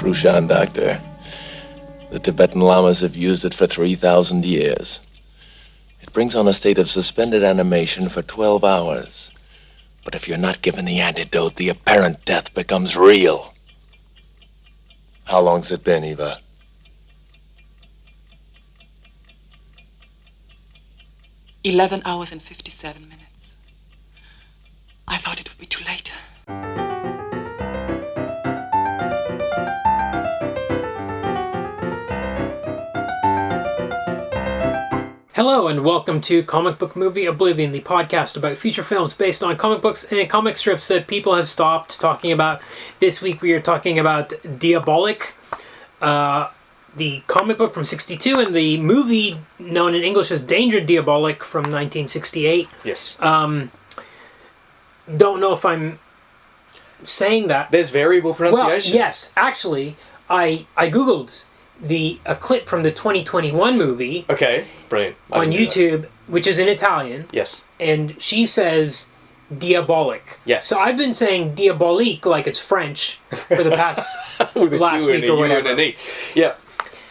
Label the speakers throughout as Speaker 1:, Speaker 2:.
Speaker 1: Krushan, Doctor. The Tibetan Lamas have used it for 3,000 years. It brings on a state of suspended animation for 12 hours. But if you're not given the antidote, the apparent death becomes real. How long's it been, Eva?
Speaker 2: $11 and 57 minutes. I thought it would be too late.
Speaker 3: Hello and welcome to Comic Book Movie Oblivion, the podcast about feature films based on comic books and comic strips that people have stopped talking about. This week we are talking about Diabolik, the comic book from '62, and the movie known in English as Danger Diabolik from 1968.
Speaker 4: Yes.
Speaker 3: Don't know if I'm saying that.
Speaker 4: There's variable pronunciation.
Speaker 3: Well, yes. Actually, I googled a clip from the 2021 movie.
Speaker 4: Okay, brilliant.
Speaker 3: On YouTube, which is in Italian.
Speaker 4: Yes.
Speaker 3: And she says Diabolik.
Speaker 4: Yes.
Speaker 3: So I've been saying Diabolik like it's French for the past last week or whatever.
Speaker 4: Yeah.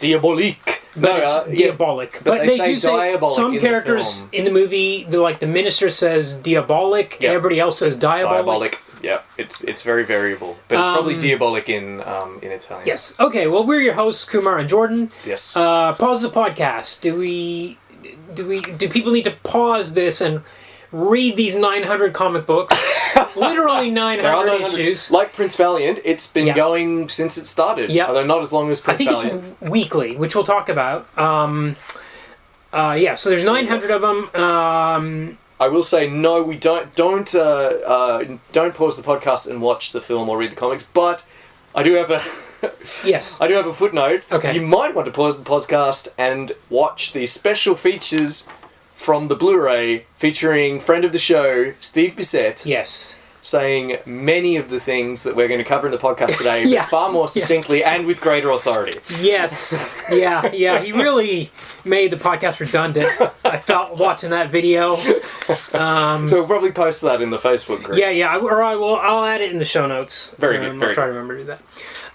Speaker 4: Diabolik.
Speaker 3: But it's Diabolik. But they do say some characters in the movie, the minister says Diabolik, and everybody else says Diabolik.
Speaker 4: Yeah, it's very variable, but it's probably Diabolik in Italian.
Speaker 3: Yes. Okay. Well, we're your hosts, Kumar and Jordan.
Speaker 4: Yes.
Speaker 3: Pause the podcast. Do people need to pause this and read these 900 comic books? Literally 900 issues.
Speaker 4: Like Prince Valiant, it's been going since it started.
Speaker 3: Yeah.
Speaker 4: Although not as long as Prince Valiant.
Speaker 3: I think it's weekly, which we'll talk about. So there's 900 of them.
Speaker 4: I will say no. We don't pause the podcast and watch the film or read the comics. But I do have a
Speaker 3: yes.
Speaker 4: I do have a footnote.
Speaker 3: Okay.
Speaker 4: You might want to pause the podcast and watch the special features from the Blu-ray featuring friend of the show Steve Bissett.
Speaker 3: Yes.
Speaker 4: Saying many of the things that we're going to cover in the podcast today, but far more succinctly and with greater authority.
Speaker 3: Yes. Yeah. He really made the podcast redundant. I felt watching that video.
Speaker 4: So we'll probably post that in the Facebook group.
Speaker 3: Yeah. Or I'll add it in the show notes.
Speaker 4: Very good.
Speaker 3: I'll try to remember to do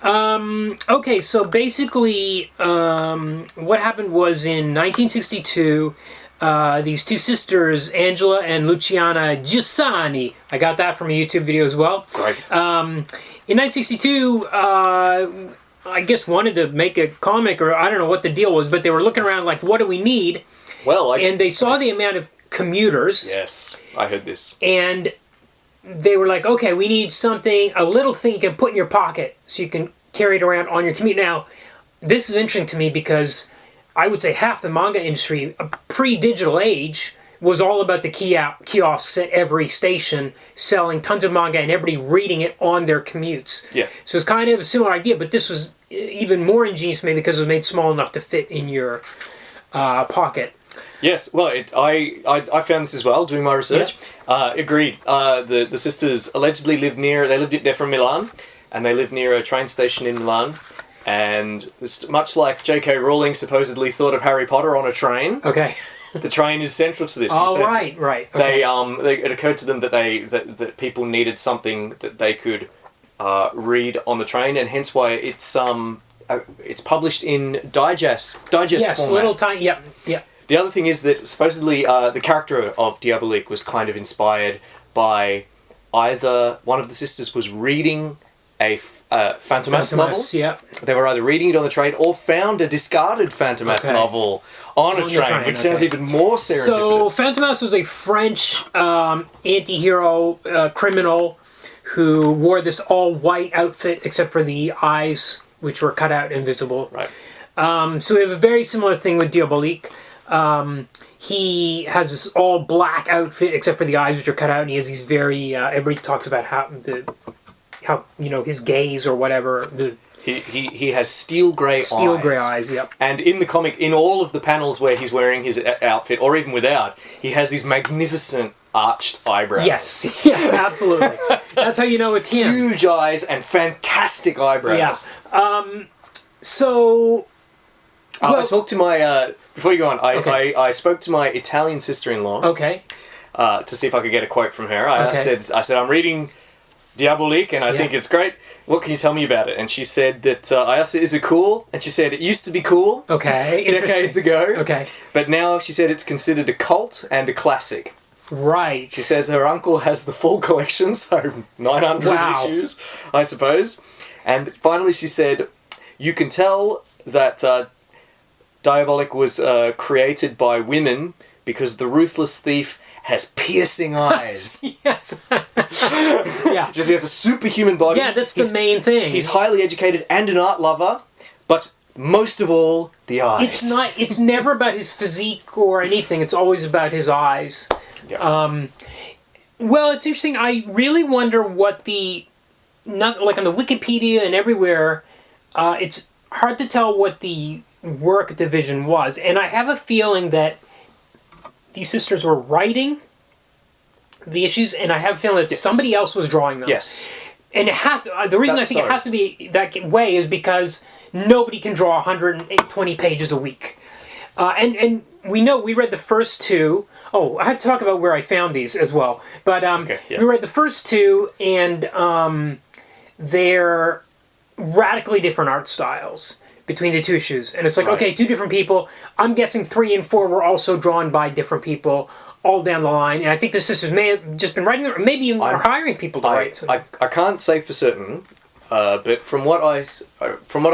Speaker 3: that. Okay, so basically, what happened was in 1962. These two sisters, Angela and Luciana Giussani. I got that from a YouTube video as well.
Speaker 4: Right.
Speaker 3: In 1962, I guess wanted to make a comic, or I don't know what the deal was, but they were looking around like, what do we need?
Speaker 4: Well,
Speaker 3: and they saw the amount of commuters.
Speaker 4: Yes, I heard this.
Speaker 3: And they were like, okay, we need something, a little thing you can put in your pocket so you can carry it around on your commute. Now, this is interesting to me because I would say half the manga industry, a pre-digital age, was all about the kiosks at every station selling tons of manga and everybody reading it on their commutes.
Speaker 4: Yeah.
Speaker 3: So it's kind of a similar idea, but this was even more ingenious maybe because it was made small enough to fit in your pocket.
Speaker 4: Yes, well, I found this as well, doing my research. Yeah. Agreed. The sisters allegedly they're from Milan, and they live near a train station in Milan. And much like J.K. Rowling supposedly thought of Harry Potter on a train,
Speaker 3: okay,
Speaker 4: the train is central to this.
Speaker 3: Oh, right. Okay.
Speaker 4: It occurred to them that that people needed something that they could read on the train, and hence why it's published in digest format.
Speaker 3: Yes, little tiny. Yep.
Speaker 4: The other thing is that supposedly the character of Diabolik was kind of inspired by either one of the sisters was reading a Fantomas novel.
Speaker 3: Yeah.
Speaker 4: They were either reading it on the train or found a discarded Fantomas novel on a train, which sounds even more serendipitous.
Speaker 3: So Fantomas was a French anti-hero criminal who wore this all-white outfit except for the eyes, which were cut out invisible.
Speaker 4: Right.
Speaker 3: So we have a very similar thing with Diabolik. He has this all-black outfit except for the eyes, which are cut out, and he has these very... everybody talks about how his gaze or whatever.
Speaker 4: He has steel grey eyes.
Speaker 3: Steel grey eyes, yep.
Speaker 4: And in the comic, in all of the panels where he's wearing his outfit, or even without, he has these magnificent arched eyebrows.
Speaker 3: Yes, absolutely. That's how you know it's him.
Speaker 4: Huge eyes and fantastic eyebrows.
Speaker 3: Yeah.
Speaker 4: I talked to my... before you go on, I spoke to my Italian sister-in-law.
Speaker 3: Okay.
Speaker 4: To see if I could get a quote from her. I said, I'm reading Diabolik, and I think it's great. What can you tell me about it? And she said that, I asked her, is it cool? And she said, it used to be cool.
Speaker 3: Okay.
Speaker 4: Decades ago.
Speaker 3: Okay.
Speaker 4: But now she said it's considered a cult and a classic.
Speaker 3: Right.
Speaker 4: She says her uncle has the full collection, so 900 issues, I suppose. And finally she said, you can tell that Diabolik was created by women because the ruthless thief has piercing eyes.
Speaker 3: Yes. Yeah.
Speaker 4: Just he has a superhuman body.
Speaker 3: Yeah, that's the main thing.
Speaker 4: He's highly educated and an art lover, but most of all, the eyes.
Speaker 3: It's never about his physique or anything. It's always about his eyes.
Speaker 4: Yeah.
Speaker 3: Well, it's interesting. I really wonder what not like on the Wikipedia and everywhere, it's hard to tell what the work division was. And I have a feeling that these sisters were writing the issues, and I have a feeling that somebody else was drawing them.
Speaker 4: Yes.
Speaker 3: And it has to, the reason I think it has to be that way is because nobody can draw 120 pages a week. And we know, we read the first two. Oh, I have to talk about where I found these as well. But we read the first two, and they're radically different art styles between the two issues. And it's like, okay, two different people. I'm guessing 3 and 4 were also drawn by different people all down the line. And I think the sisters may have just been writing them, or maybe even are hiring people to write. So.
Speaker 4: I can't say for certain, but from what I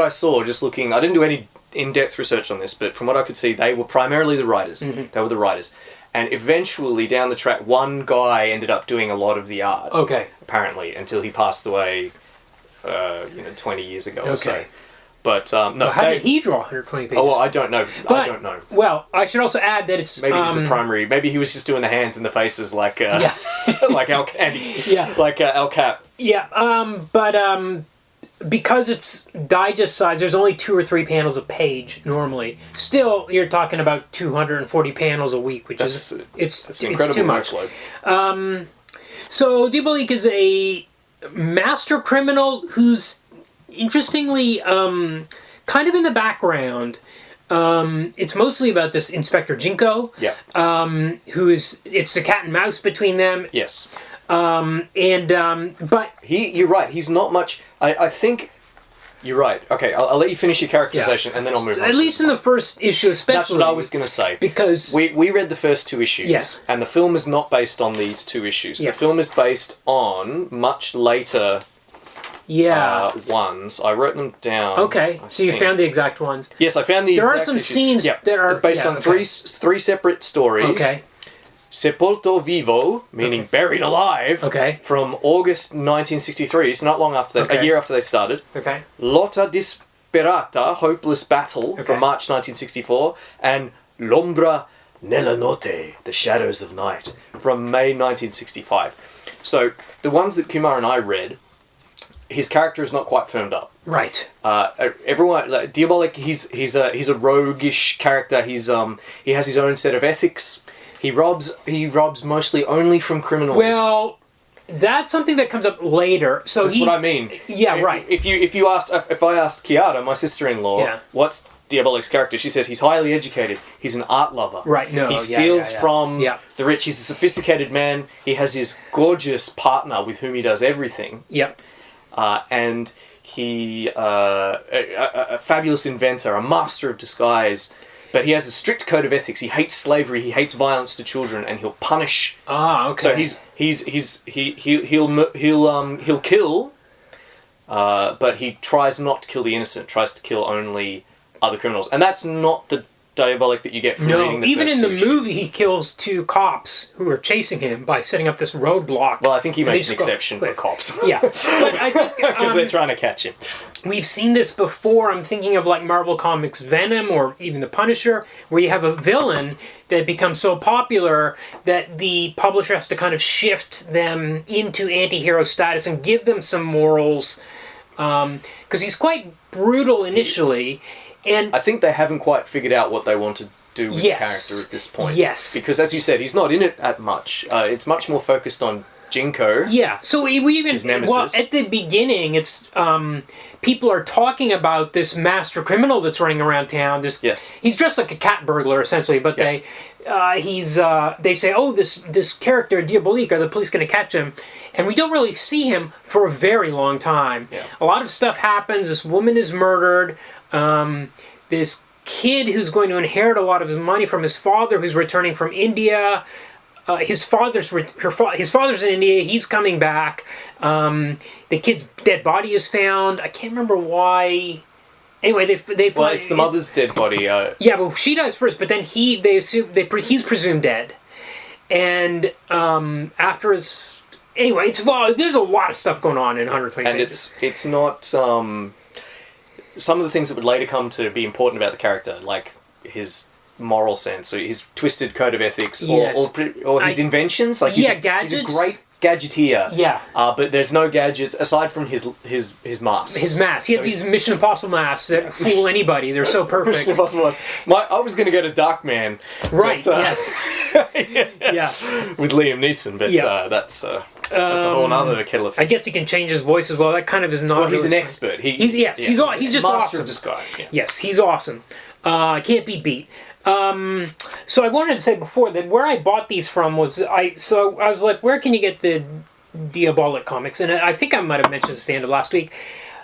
Speaker 4: saw, just looking, I didn't do any in-depth research on this, but from what I could see, they were primarily the writers. Mm-hmm. They were the writers. And eventually, down the track, one guy ended up doing a lot of the art.
Speaker 3: Okay.
Speaker 4: Apparently, until he passed away, 20 years ago or so. But, no.
Speaker 3: Well, how did he draw 120 pages?
Speaker 4: Oh, well, I don't know. I don't know.
Speaker 3: Well, I should also add that it's...
Speaker 4: Maybe he's the primary. Maybe he was just doing the hands and the faces like... like Al Candy.
Speaker 3: Yeah.
Speaker 4: Like Al Cap.
Speaker 3: Yeah, but because it's digest size, there's only 2 or 3 panels a page normally. Still, you're talking about 240 panels a week, which is it's too much.
Speaker 4: Workload.
Speaker 3: So Diabolik is a master criminal who's interestingly kind of in the background. It's mostly about this Inspector Jinko.
Speaker 4: Yeah.
Speaker 3: It's the cat and mouse between them.
Speaker 4: Yes.
Speaker 3: But
Speaker 4: you're right. He's not much. I think you're right. Okay, I'll let you finish your characterization and then I'll move on.
Speaker 3: At least in the first issue, especially.
Speaker 4: That's what I was going to say.
Speaker 3: Because
Speaker 4: we read the first 2 issues.
Speaker 3: Yes.
Speaker 4: And the film is not based on these 2 issues.
Speaker 3: Yeah.
Speaker 4: The film is based on much later ones. I wrote them down.
Speaker 3: Okay, so you found the exact ones.
Speaker 4: Yes, I found the
Speaker 3: There
Speaker 4: exact
Speaker 3: are some
Speaker 4: issues.
Speaker 3: scenes that are...
Speaker 4: It's based on three separate stories.
Speaker 3: Okay.
Speaker 4: Sepolto Vivo, meaning buried alive,
Speaker 3: Okay.
Speaker 4: from August 1963, it's not long after
Speaker 3: Okay.
Speaker 4: a year after they started.
Speaker 3: Okay.
Speaker 4: Lotta Disperata, Hopeless Battle, from March 1964, and L'Ombra nella Notte, The Shadows of Night, from May 1965. So, the ones that Kumar and I read, his character is not quite firmed up.
Speaker 3: Right.
Speaker 4: Everyone, like, Diabolik, he's a roguish character. He has his own set of ethics. He robs mostly only from criminals.
Speaker 3: Well, that's something that comes up later. So
Speaker 4: that's what I mean.
Speaker 3: Yeah, right.
Speaker 4: If I asked Chiara, my sister-in-law, what's Diabolik's character, she says he's highly educated. He's an art lover.
Speaker 3: Right. No.
Speaker 4: He steals from the rich. He's a sophisticated man. He has his gorgeous partner with whom he does everything.
Speaker 3: Yep.
Speaker 4: And he a fabulous inventor, a master of disguise. But he has a strict code of ethics. He hates slavery. He hates violence to children, and he'll punish.
Speaker 3: Ah, okay.
Speaker 4: So he'll kill, but he tries not to kill the innocent. Tries to kill only other criminals, and that's not the Diabolik that you get from reading the
Speaker 3: even
Speaker 4: first
Speaker 3: in the
Speaker 4: 2 issues.
Speaker 3: movie, he kills 2 cops who are chasing him by setting up this roadblock.
Speaker 4: Well, I think he makes an exception for cops.
Speaker 3: Yeah, but I think
Speaker 4: because they're trying to catch him.
Speaker 3: We've seen this before. I'm thinking of like Marvel Comics Venom or even The Punisher, where you have a villain that becomes so popular that the publisher has to kind of shift them into anti-hero status and give them some morals, because he's quite brutal initially. And
Speaker 4: I think they haven't quite figured out what they want to do with the character at this point.
Speaker 3: Yes.
Speaker 4: Because as you said, he's not in it at much. It's much more focused on Jinko.
Speaker 3: Yeah. So we even at the beginning, it's people are talking about this master criminal that's running around town. He's dressed like a cat burglar essentially, but they say, oh, this character Diabolik, are the police going to catch him? And we don't really see him for a very long time.
Speaker 4: Yeah.
Speaker 3: A lot of stuff happens. This woman is murdered. This kid who's going to inherit a lot of his money from his father, who's returning from India. His father's in India. He's coming back. The kid's dead body is found. I can't remember why. Anyway, they find.
Speaker 4: Well, it's the mother's dead body.
Speaker 3: Yeah, but she dies first. But then he's presumed dead. And after his. Anyway, there's a lot of stuff going on in 120
Speaker 4: and
Speaker 3: pages.
Speaker 4: it's not some of the things that would later come to be important about the character, like his moral sense, or his twisted code of ethics, or his inventions. Like
Speaker 3: gadgets.
Speaker 4: He's a great gadgeteer.
Speaker 3: Yeah.
Speaker 4: But there's no gadgets aside from his masks.
Speaker 3: His masks. He has these Mission Impossible masks that fool anybody. They're so perfect.
Speaker 4: Mission Impossible masks. I was going to go to Darkman.
Speaker 3: Right.
Speaker 4: But,
Speaker 3: yes. Yeah.
Speaker 4: With Liam Neeson, but that's a whole other kettle of fish.
Speaker 3: I guess he can change his voice as well. That kind of is not.
Speaker 4: Well, he's an expert.
Speaker 3: He's just
Speaker 4: master
Speaker 3: awesome.
Speaker 4: of disguise. Yeah.
Speaker 3: Yes, he's awesome. Can't be beat. So I wanted to say before that where I bought these from was I was like, where can you get the Diabolik comics? And I think I might have mentioned this at the end of last week.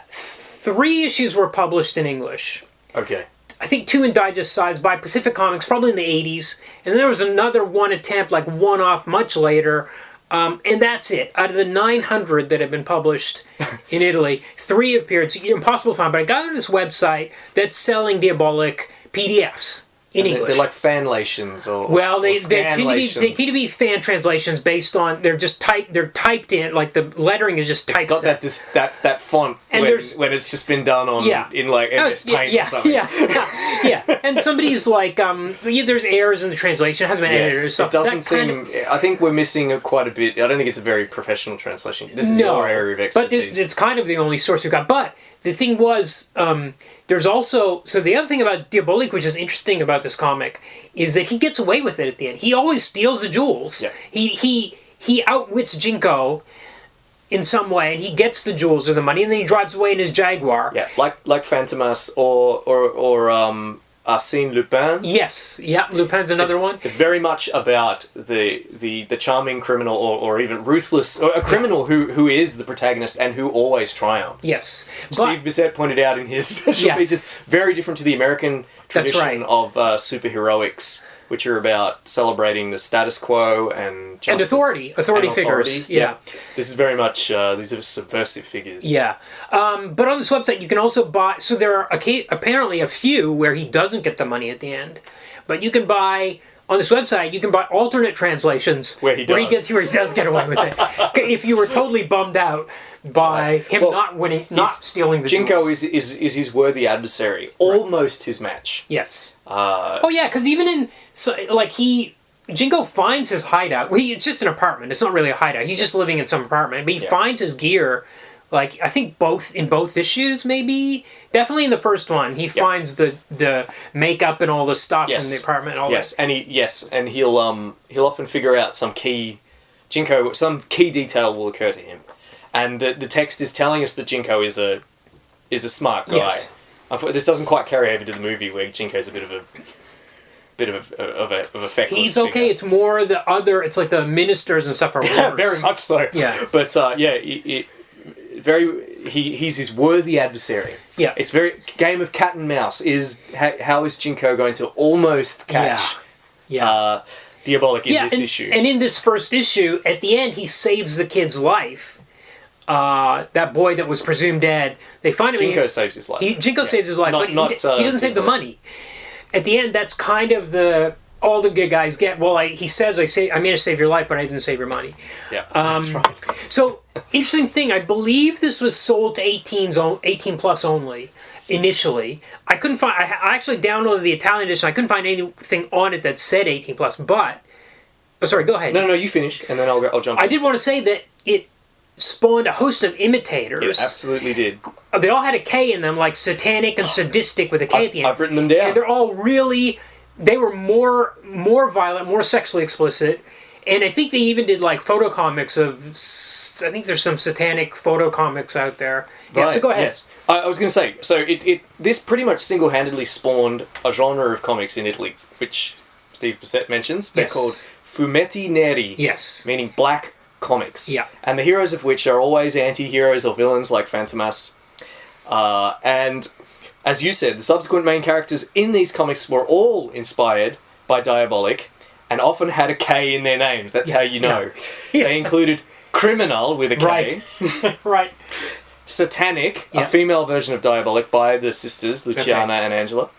Speaker 3: 3 issues were published in English.
Speaker 4: Okay.
Speaker 3: I think 2 in digest size by Pacific Comics, probably in the 80s. And then there was another one attempt, like one-off much later. And that's it. Out of the 900 that have been published in Italy, 3 appeared. It's impossible to find. But I got on this website that's selling Diabolik PDFs in English.
Speaker 4: They're like fanlations or
Speaker 3: they tend to be fan translations based on they're typed in, like the lettering is just typed.
Speaker 4: It's got that font and when it's just been done on in like MS Paint or something.
Speaker 3: Yeah. And somebody's like there's errors in the translation, it hasn't been edited or stuff.
Speaker 4: It doesn't seem I think we're missing quite a bit. I don't think it's a very professional translation. This is your area of expertise.
Speaker 3: But it's kind of the only source we've got. But the thing was there's also, so the other thing about Diabolik, which is interesting about this comic, is that he gets away with it at the end. He always steals the jewels. Yeah. He outwits Jinko in some way, and he gets the jewels or the money, and then he drives away in his Jaguar.
Speaker 4: Yeah, like Fantomas or Arsène Lupin.
Speaker 3: Yes, yeah, Lupin's another one.
Speaker 4: It's very much about the charming criminal or even ruthless, or a criminal who is the protagonist and who always triumphs.
Speaker 3: Yes.
Speaker 4: Steve Bissett pointed out in his special features, very different to the American tradition of superheroics, which are about celebrating the status quo and justice.
Speaker 3: And authority figures. Yeah.
Speaker 4: This is very much, these are subversive figures.
Speaker 3: Yeah. But on this website, you can also buy, so there are apparently a few where he doesn't get the money at the end. But you can buy, on this website, you can buy alternate translations where he does get away with it. If you were totally bummed out by him not winning, not stealing the
Speaker 4: Jinko
Speaker 3: jewels.
Speaker 4: is his worthy adversary, almost his match.
Speaker 3: Yes. Because even Jinko finds his hideout. Well, it's just an apartment. It's not really a hideout. He's just living in some apartment. But he finds his gear, like, I think in both issues, maybe. Definitely in the first one. He finds the makeup and all the stuff in the apartment. And all that.
Speaker 4: And he'll often figure out some key detail will occur to him. And the text is telling us that Jinko is a smart guy.
Speaker 3: Yes.
Speaker 4: This doesn't quite carry over to the movie where Jinko's a bit of a feckless
Speaker 3: He's okay.
Speaker 4: figure.
Speaker 3: It's more the other. It's like the ministers and stuff are worse.
Speaker 4: Very much so.
Speaker 3: Yeah.
Speaker 4: But he's his worthy adversary.
Speaker 3: Yeah.
Speaker 4: It's very game of cat and mouse. How is Jinko going to almost catch? Diabolik in this issue?
Speaker 3: And in this first issue, at the end, he saves the kid's life. That boy that was presumed dead. They find him.
Speaker 4: Jinko saves his life.
Speaker 3: Jinko saves his life, but he doesn't save the money. At the end, that's kind of all the good guys get. Well, he says, I managed to save your life, but I didn't save your money.
Speaker 4: Yeah, that's right.
Speaker 3: So, interesting thing, I believe this was sold to 18 plus only initially. I couldn't find. I actually downloaded the Italian edition. I couldn't find anything on it that said 18 plus. But, sorry, go ahead.
Speaker 4: No, you finish, and then I'll jump.
Speaker 3: I did want to say that it spawned a host of imitators.
Speaker 4: It absolutely did.
Speaker 3: They all had a K in them, like satanic and sadistic with a K at the end.
Speaker 4: I've written them down.
Speaker 3: And they're all they were more violent, more sexually explicit. And I think they even did like photo comics I think there's some satanic photo comics out there. Yeah,
Speaker 4: right,
Speaker 3: so go ahead.
Speaker 4: Yes. I was going to say, so this pretty much single-handedly spawned a genre of comics in Italy, which Steve Bissett mentions. They're
Speaker 3: Yes.
Speaker 4: called fumetti neri,
Speaker 3: Yes.
Speaker 4: meaning black comics.
Speaker 3: Yeah.
Speaker 4: And the heroes of which are always anti-heroes or villains like Fantomas. And as you said, the subsequent main characters in these comics were all inspired by Diabolik and often had a K in their names. That's how you know.
Speaker 3: Yeah.
Speaker 4: They included Criminal with a K.
Speaker 3: Right. Right.
Speaker 4: Satanic,
Speaker 3: Yeah.
Speaker 4: a female version of Diabolik by the sisters, Luciana and Angela.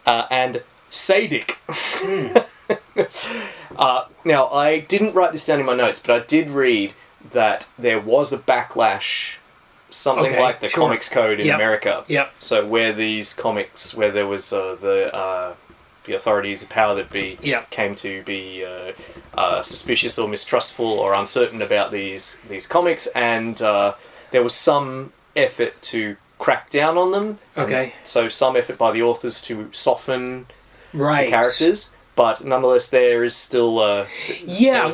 Speaker 4: And Sadic. Now, I didn't write this down in my notes, but I did read that there was a backlash, something
Speaker 3: Okay,
Speaker 4: like the
Speaker 3: sure.
Speaker 4: Comics Code in
Speaker 3: Yep.
Speaker 4: America.
Speaker 3: Yep.
Speaker 4: So where these comics, where there was the authorities, the power that be,
Speaker 3: Yep.
Speaker 4: came to be suspicious or mistrustful or uncertain about these comics, and there was some effort to crack down on them.
Speaker 3: Okay.
Speaker 4: So some effort by the authors to soften
Speaker 3: Right.
Speaker 4: the characters, but nonetheless, there is still
Speaker 3: Yeah.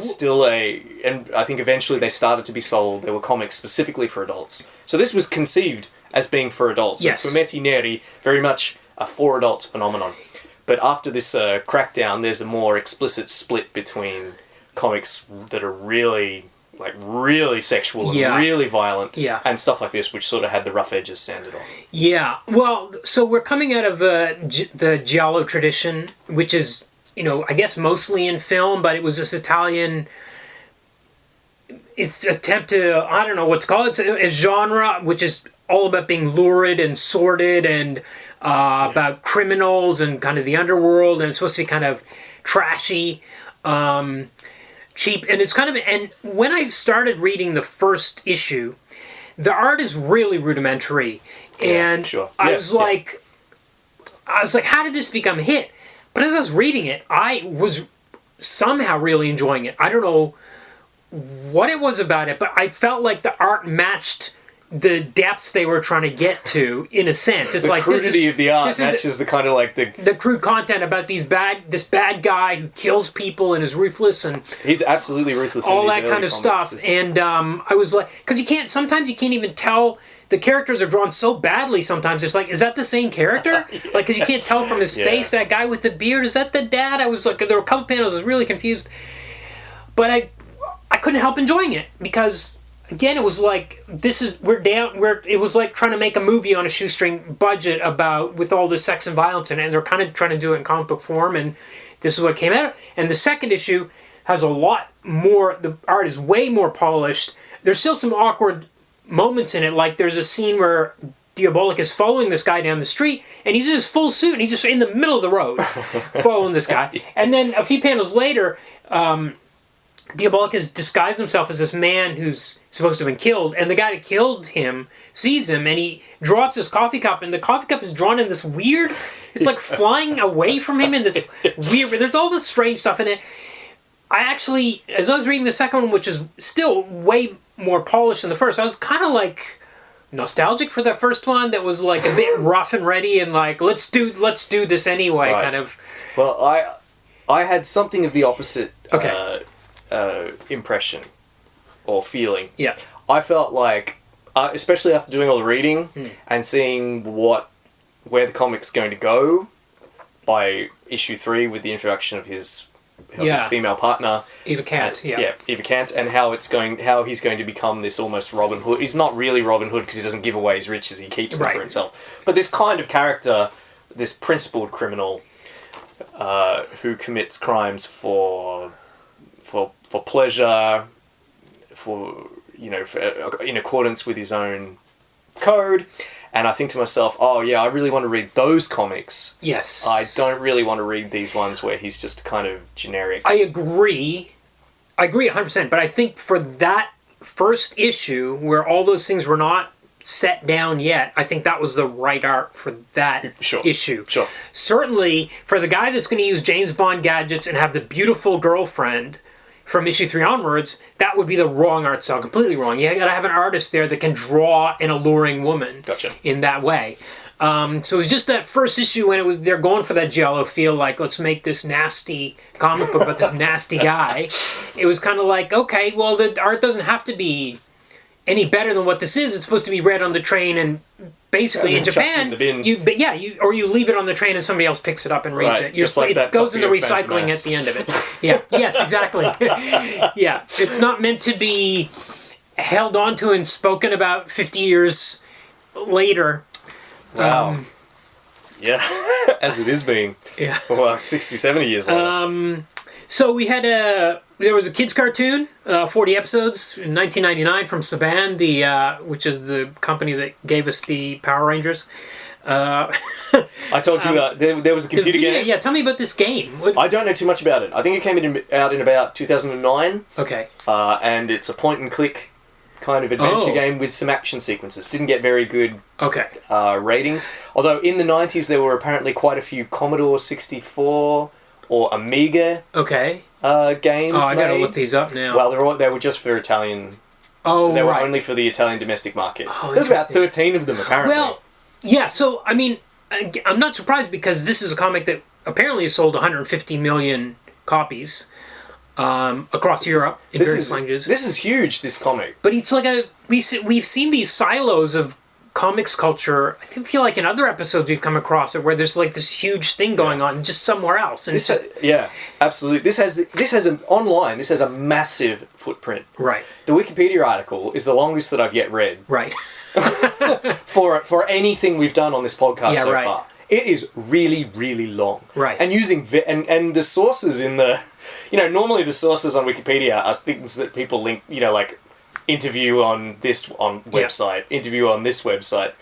Speaker 4: and I think eventually they started to be sold. There were comics specifically for adults. So this was conceived as being for adults.
Speaker 3: Yes.
Speaker 4: And Fumetti Neri, very much a for adults phenomenon. But after this crackdown, there's a more explicit split between comics that are really sexual and
Speaker 3: Yeah.
Speaker 4: really violent,
Speaker 3: Yeah.
Speaker 4: and stuff like this, which sort of had the rough edges sanded off.
Speaker 3: Yeah, well, so we're coming out of the giallo tradition, which is, I guess mostly in film, but it was this Italian. It's attempt to, I don't know what to call it. It's a genre which is all about being lurid and sordid and about criminals and kind of the underworld, and it's supposed to be kind of trashy. Cheap, and it's kind of, and when I started reading the first issue, the art is really rudimentary, and
Speaker 4: sure.
Speaker 3: I
Speaker 4: Yeah,
Speaker 3: was like, how did this become a hit? But as I was reading it, I was somehow really enjoying it. I don't know what it was about it, but I felt like the art matched the depths they were trying to get to, in a sense. It's
Speaker 4: The
Speaker 3: like
Speaker 4: crudity of the art
Speaker 3: this is
Speaker 4: matches the kind of like
Speaker 3: the crude content about this bad guy who kills people and is ruthless and
Speaker 4: he's absolutely ruthless.
Speaker 3: all
Speaker 4: in these
Speaker 3: that
Speaker 4: early
Speaker 3: kind of
Speaker 4: comics.
Speaker 3: stuff. And I was like, because sometimes you can't even tell. The characters are drawn so badly sometimes. It's like, is that the same character? Like, because you can't tell from his face, that guy with the beard, is that the dad? I was like, there were a couple panels I was really confused. But I couldn't help enjoying it because, again, it was like, it was like trying to make a movie on a shoestring budget with all the sex and violence in it, and they're kind of trying to do it in comic book form, and this is what came out. And the second issue has a lot more, the art is way more polished. There's still some awkward moments in it, like there's a scene where Diabolik is following this guy down the street, and he's in his full suit, and he's just in the middle of the road following this guy. And then a few panels later, Diabolik has disguised himself as this man who's supposed to have been killed, and the guy that killed him sees him, and he drops his coffee cup, and the coffee cup is drawn in this weird, it's like flying away from him in this weird, there's all this strange stuff in it. I actually, as I was reading the second one, which is still way more polished than the first, I was kind of like nostalgic for that first one that was like a bit rough and ready and like, let's do this anyway,
Speaker 4: Right.
Speaker 3: kind of.
Speaker 4: Well, I had something of the opposite impression or feeling.
Speaker 3: Yeah.
Speaker 4: I felt like, especially after doing all the reading and seeing where the comic's going to go by issue 3 with the introduction of his female partner,
Speaker 3: Eva Kant,
Speaker 4: Eva Kant, and how he's going to become this almost Robin Hood. He's not really Robin Hood because he doesn't give away his riches; he keeps them for himself. But this kind of character, this principled criminal, who commits crimes for pleasure, in accordance with his own code. And I think to myself, oh yeah, I really want to read those comics.
Speaker 3: Yes.
Speaker 4: I don't really want to read these ones where he's just kind of generic.
Speaker 3: I agree 100%, but I think for that first issue where all those things were not set down yet, I think that was the right art for that issue.
Speaker 4: Sure.
Speaker 3: Certainly, for the guy that's going to use James Bond gadgets and have the beautiful girlfriend from issue 3 onwards, that would be the wrong art style, completely wrong. You got to have an artist there that can draw an alluring woman in that way. So it was just that first issue when they're going for that giallo feel, like let's make this nasty comic book about this nasty guy. It was kind of like, okay, well the art doesn't have to be any better than what this is. It's supposed to be read on the train and basically in
Speaker 4: And then chucked it
Speaker 3: Japan,
Speaker 4: in the bin.
Speaker 3: you leave it on the train and somebody else picks it up and reads
Speaker 4: Right,
Speaker 3: it.
Speaker 4: just like
Speaker 3: it
Speaker 4: that
Speaker 3: goes in the
Speaker 4: copy of Phantom
Speaker 3: recycling
Speaker 4: Menace.
Speaker 3: at the end of it. Yeah, yes, exactly. Yeah, it's not meant to be held onto and spoken about 50 years later.
Speaker 4: Wow. Yeah, as it is being.
Speaker 3: Yeah.
Speaker 4: Well, 60, 70 years later.
Speaker 3: So we had there was a kids cartoon, 40 episodes in 1999 from Saban, which is the company that gave us the Power Rangers.
Speaker 4: I told you there was a computer game.
Speaker 3: Yeah, tell me about this game.
Speaker 4: I don't know too much about it. I think it came out in about 2009.
Speaker 3: Okay.
Speaker 4: And it's a point and click kind of adventure game with some action sequences. Didn't get very good
Speaker 3: Okay.
Speaker 4: ratings. Although in the 90s there were apparently quite a few Commodore 64 or Amiga
Speaker 3: Okay.
Speaker 4: games
Speaker 3: Oh, I gotta
Speaker 4: made.
Speaker 3: look these up now.
Speaker 4: Well, they were just for Italian.
Speaker 3: oh,
Speaker 4: They were
Speaker 3: right.
Speaker 4: only for the Italian domestic market.
Speaker 3: Oh,
Speaker 4: There's about
Speaker 3: interesting.
Speaker 4: 13 of them apparently.
Speaker 3: Well, yeah, so, I mean, I'm not surprised because this is a comic that apparently has sold 150 million copies across Europe in various languages.
Speaker 4: This is huge, this comic.
Speaker 3: But it's like we've seen these silos of comics culture. I feel like in other episodes we've come across it where there's like this huge thing going on just somewhere else, and it's just
Speaker 4: Yeah, absolutely. This has online. This has a massive footprint.
Speaker 3: right,
Speaker 4: The Wikipedia article is the longest that I've yet read
Speaker 3: right,
Speaker 4: for anything we've done on this podcast
Speaker 3: Yeah,
Speaker 4: so
Speaker 3: right.
Speaker 4: far. It is really, really long.
Speaker 3: Right.
Speaker 4: And using and the sources in the, normally the sources on Wikipedia are things that people link, like interview on this website, interview on this website.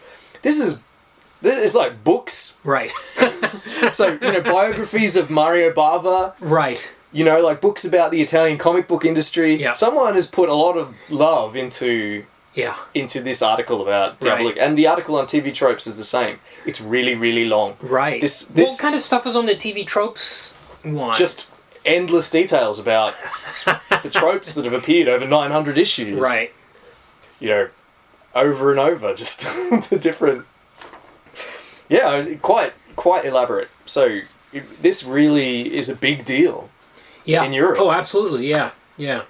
Speaker 4: It's like books.
Speaker 3: right,
Speaker 4: So, biographies of Mario Bava,
Speaker 3: right.
Speaker 4: like books about the Italian comic book industry.
Speaker 3: Yeah.
Speaker 4: Someone has put a lot of love into
Speaker 3: Yeah,
Speaker 4: this article about Diabolik.
Speaker 3: Right.
Speaker 4: And the article on TV Tropes is the same. It's really, really long.
Speaker 3: right.
Speaker 4: This
Speaker 3: What kind of stuff was on the TV Tropes one?
Speaker 4: just endless details about the tropes that have appeared over 900 issues.
Speaker 3: right.
Speaker 4: Over and over, just the different... Yeah, it was quite elaborate. So this really is a big deal.
Speaker 3: Yeah.
Speaker 4: in Europe.
Speaker 3: Oh, absolutely. Yeah. Yeah.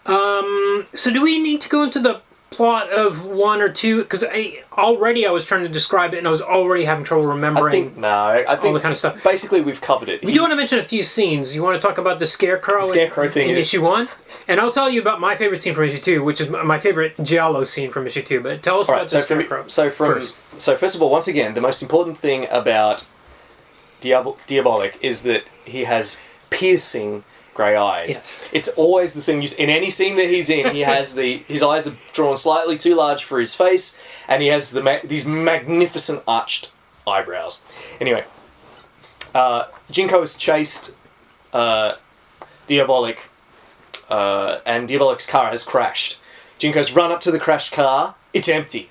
Speaker 3: So do we need to go into the plot of one or two? Because I was trying to describe it and I was already having trouble remembering
Speaker 4: I think
Speaker 3: all the kind of stuff.
Speaker 4: basically we've covered it.
Speaker 3: We do want to mention a few scenes. You want to talk about the Scarecrow,
Speaker 4: thing
Speaker 3: in
Speaker 4: is-
Speaker 3: issue 1? And I'll tell you about my favorite scene from issue 2, which is my favorite Giallo scene from issue 2. But tell us
Speaker 4: All
Speaker 3: about
Speaker 4: right,
Speaker 3: the
Speaker 4: so
Speaker 3: Scarecrow.
Speaker 4: first of all, once again, the most important thing about Diabolik is that he has piercing grey eyes.
Speaker 3: Yes.
Speaker 4: It's always the thing in any scene that he's in. He has his eyes are drawn slightly too large for his face, and he has these magnificent arched eyebrows. Anyway, Jinko has chased Diabolik, and Diabolik's car has crashed. Jinko's run up to the crashed car. It's empty.